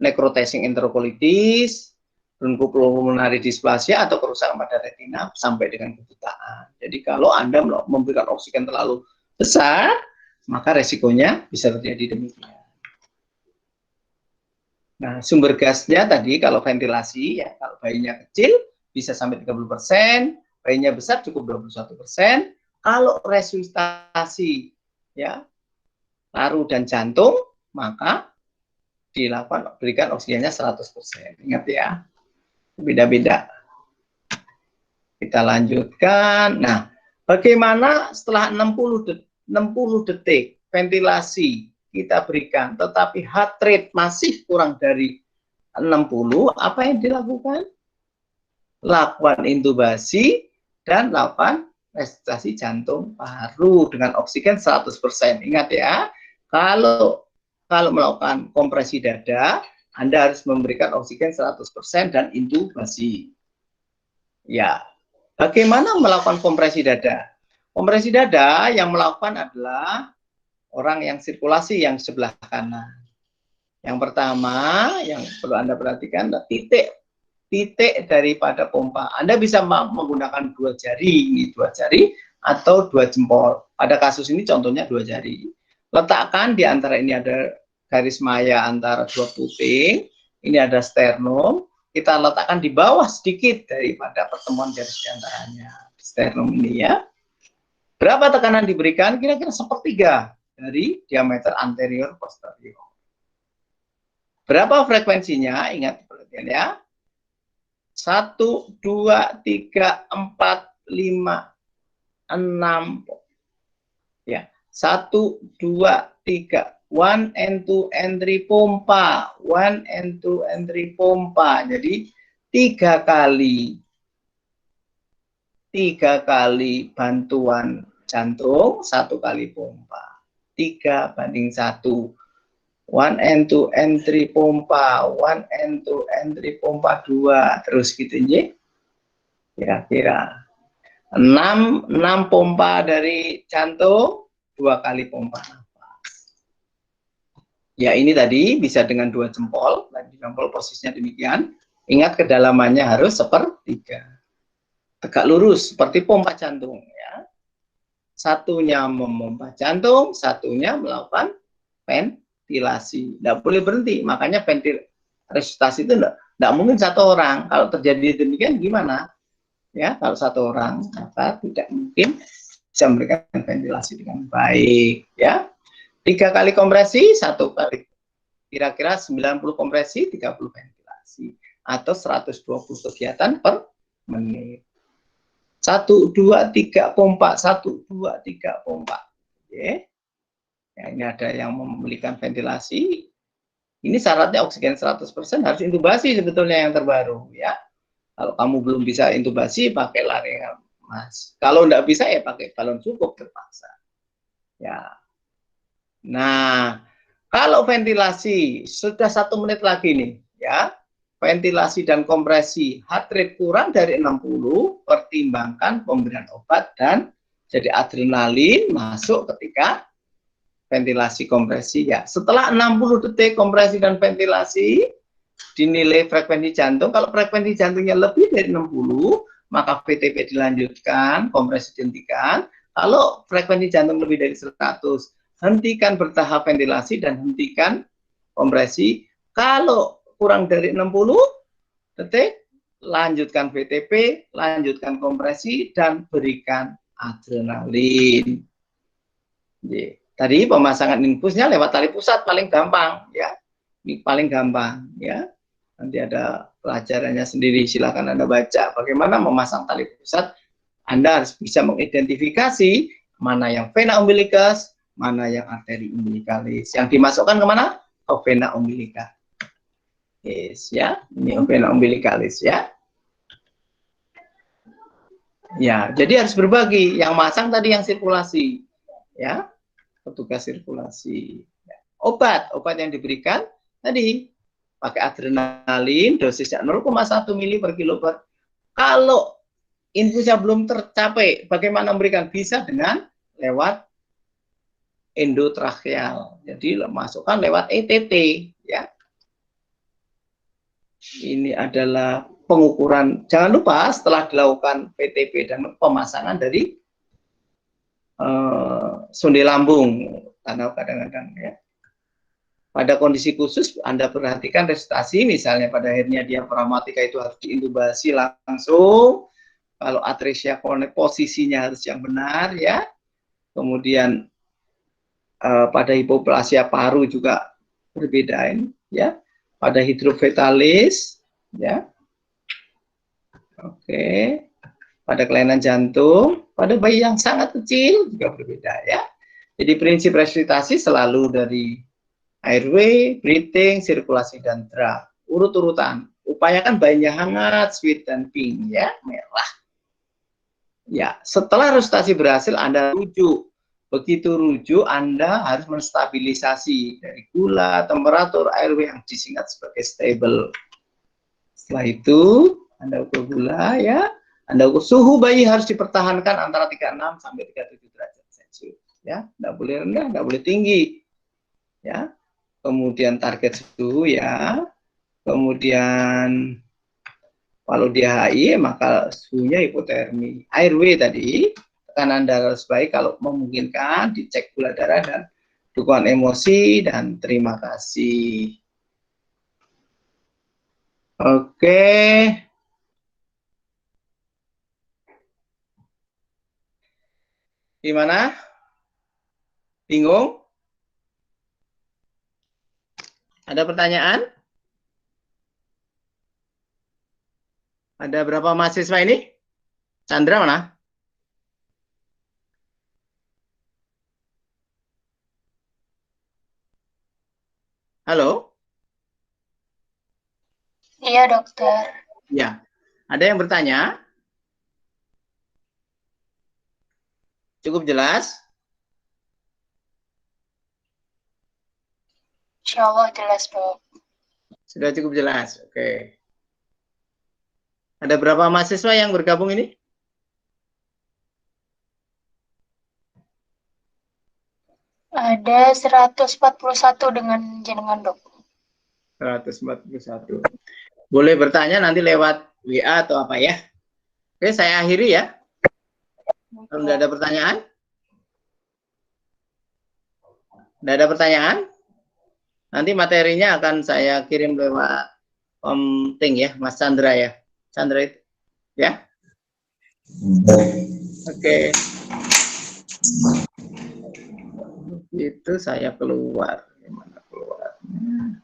necrotizing enterocolitis, bronchopulmonary dysplasia atau kerusakan pada retina sampai dengan kebutaan. Jadi kalau Anda memberikan oksigen terlalu besar, maka resikonya bisa terjadi demikian. Nah, sumber gasnya tadi kalau ventilasi ya, kalau bayinya kecil bisa sampai 30%, bayinya besar cukup 21%. Kalau resusitasi ya, paru dan jantung, maka berikan oksigennya 100%. Ingat ya, beda-beda. Kita lanjutkan. Nah, bagaimana setelah 60 detik ventilasi kita berikan, tetapi heart rate masih kurang dari 60, apa yang dilakukan? Lakukan intubasi dan lakukan resusitasi jantung paru dengan oksigen 100%. Ingat ya, kalau melakukan kompresi dada, Anda harus memberikan oksigen 100% dan intubasi. Ya, bagaimana melakukan kompresi dada? Kompresi dada yang melakukan adalah orang yang sirkulasi yang sebelah kanan. Yang pertama yang perlu Anda perhatikan adalah titik daripada pompa. Anda bisa menggunakan 2 jari, ini 2 jari atau 2 jempol. Pada kasus ini contohnya 2 jari. Letakkan di antara ini ada garis maya antara 2 puting, ini ada sternum. Kita letakkan di bawah sedikit daripada pertemuan garis di antaranya. Sternum ini ya. Berapa tekanan diberikan? Kira-kira 1/3 dari diameter anterior posterior. Berapa frekuensinya? Ingat perhatian ya. 1, 2, 3, 4, 5, 6. Ya, 1, 2, 3. 1 and 2 and 3 pompa. 1 and 2 and 3 pompa. Jadi 3 kali bantuan jantung, 1 kali pompa. 3:1. 1 and 2 and 3 pompa. 1 and 2 and 3 pompa 2. Terus gitu ya. Kira-kira 6 pompa dari jantung, 2 kali pompa nafas. Ya, ini tadi bisa dengan 2 jempol. Jempol posisinya demikian. Ingat kedalamannya harus 1/3. Tegak lurus seperti pompa jantung ya. Satunya memompa jantung, satunya melakukan ventilasi. Tidak boleh berhenti, makanya resusitasi itu tidak mungkin 1 orang. Kalau terjadi demikian gimana? Ya, kalau 1 orang, maka tidak mungkin bisa memberikan ventilasi dengan baik. Ya, 3 kali kompresi, 1 kali. Kira-kira 90 kompresi, 30 ventilasi. Atau 120 kegiatan per menit. 1, 2, 3 pompa, 1, 2, 3 pompa. Oke. Ya, ini ada yang memberikan ventilasi. Ini syaratnya oksigen 100% harus intubasi sebetulnya yang terbaru ya. Kalau kamu belum bisa intubasi, pakai laringan mas. Kalau nggak bisa ya pakai balon cukup terpaksa. Ya. Nah, kalau ventilasi sudah 1 menit lagi nih, ya. Ventilasi dan kompresi heart rate kurang dari 60, pertimbangkan pemberian obat dan jadi adrenalin masuk ketika ventilasi kompresi ya. Setelah 60 detik kompresi dan ventilasi dinilai frekuensi jantung. Kalau frekuensi jantungnya lebih dari 60, maka VTP dilanjutkan, kompresi dihentikan. Kalau frekuensi jantung lebih dari 100, hentikan bertahap ventilasi dan hentikan kompresi. Kalau kurang dari 60 detik, lanjutkan VTP, lanjutkan kompresi dan berikan adrenalin. Tadi pemasangan infusnya lewat tali pusat paling gampang ya. Ini paling gampang ya. Nanti ada pelajarannya sendiri, silakan Anda baca bagaimana memasang tali pusat. Anda harus bisa mengidentifikasi mana yang vena umbilicus, mana yang arteri umbilicalis. Yang dimasukkan kemana? Ke vena umbilica. Yes, ya. Ini vena umbilicalis ya. Ya, jadi harus berbagi. Yang masang tadi yang sirkulasi ya. Petugas sirkulasi. Obat yang diberikan tadi pakai adrenalin, dosisnya 0,1 mili per kilogram. Kalau infusnya belum tercapai, bagaimana memberikan? Bisa dengan lewat endotracheal. Jadi masukkan lewat ETT ya. Ini adalah pengukuran. Jangan lupa setelah dilakukan PTP dan pemasangan dari sonde lambung, karena kadang-kadang ya pada kondisi khusus Anda perhatikan resusitasi, misalnya pada hernia diafragmatika itu harus diintubasi langsung. Kalau atresia koroner posisinya harus yang benar ya. Kemudian pada hipoplasia paru juga berbeda ya. Pada hidrofetalis ya. Oke. Pada kelainan jantung, pada bayi yang sangat kecil juga berbeda ya. Jadi prinsip resusitasi selalu dari airway, breathing, sirkulasi dan drag. Urut-urutan. Upayakan bayinya hangat, sweet dan pink ya, merah. Ya, setelah resusitasi berhasil Anda rujuk. Begitu rujuk Anda harus menstabilisasi dari gula, temperatur, airway yang disingkat sebagai stable. Setelah itu Anda ukur gula ya. Anda ukur suhu bayi harus dipertahankan antara 36 sampai 37 derajat Celcius ya, tidak boleh rendah, tidak boleh tinggi ya. Kemudian target suhu ya. Kemudian kalau dia HI maka suhunya hipotermi. Airway tadi tekanan darah harus baik, kalau memungkinkan dicek gula darah dan dukungan emosi, dan terima kasih. Oke. Gimana? Bingung? Ada pertanyaan? Ada berapa mahasiswa ini? Chandra mana? Halo? Iya, dokter. Ya. Ada yang bertanya? Cukup jelas? Insya Allah jelas, Dok. Sudah cukup jelas. Oke. Ada berapa mahasiswa yang bergabung ini? Ada 141 dengan jenengan, Dok. 141. Boleh bertanya nanti lewat WA atau apa ya? Oke, saya akhiri ya. Kalau tidak ada pertanyaan? Tidak ada pertanyaan? Nanti materinya akan saya kirim lewat Om Ting ya, Mas Chandra ya. Chandra itu ya. Oke. Itu saya keluar. Gimana keluarnya?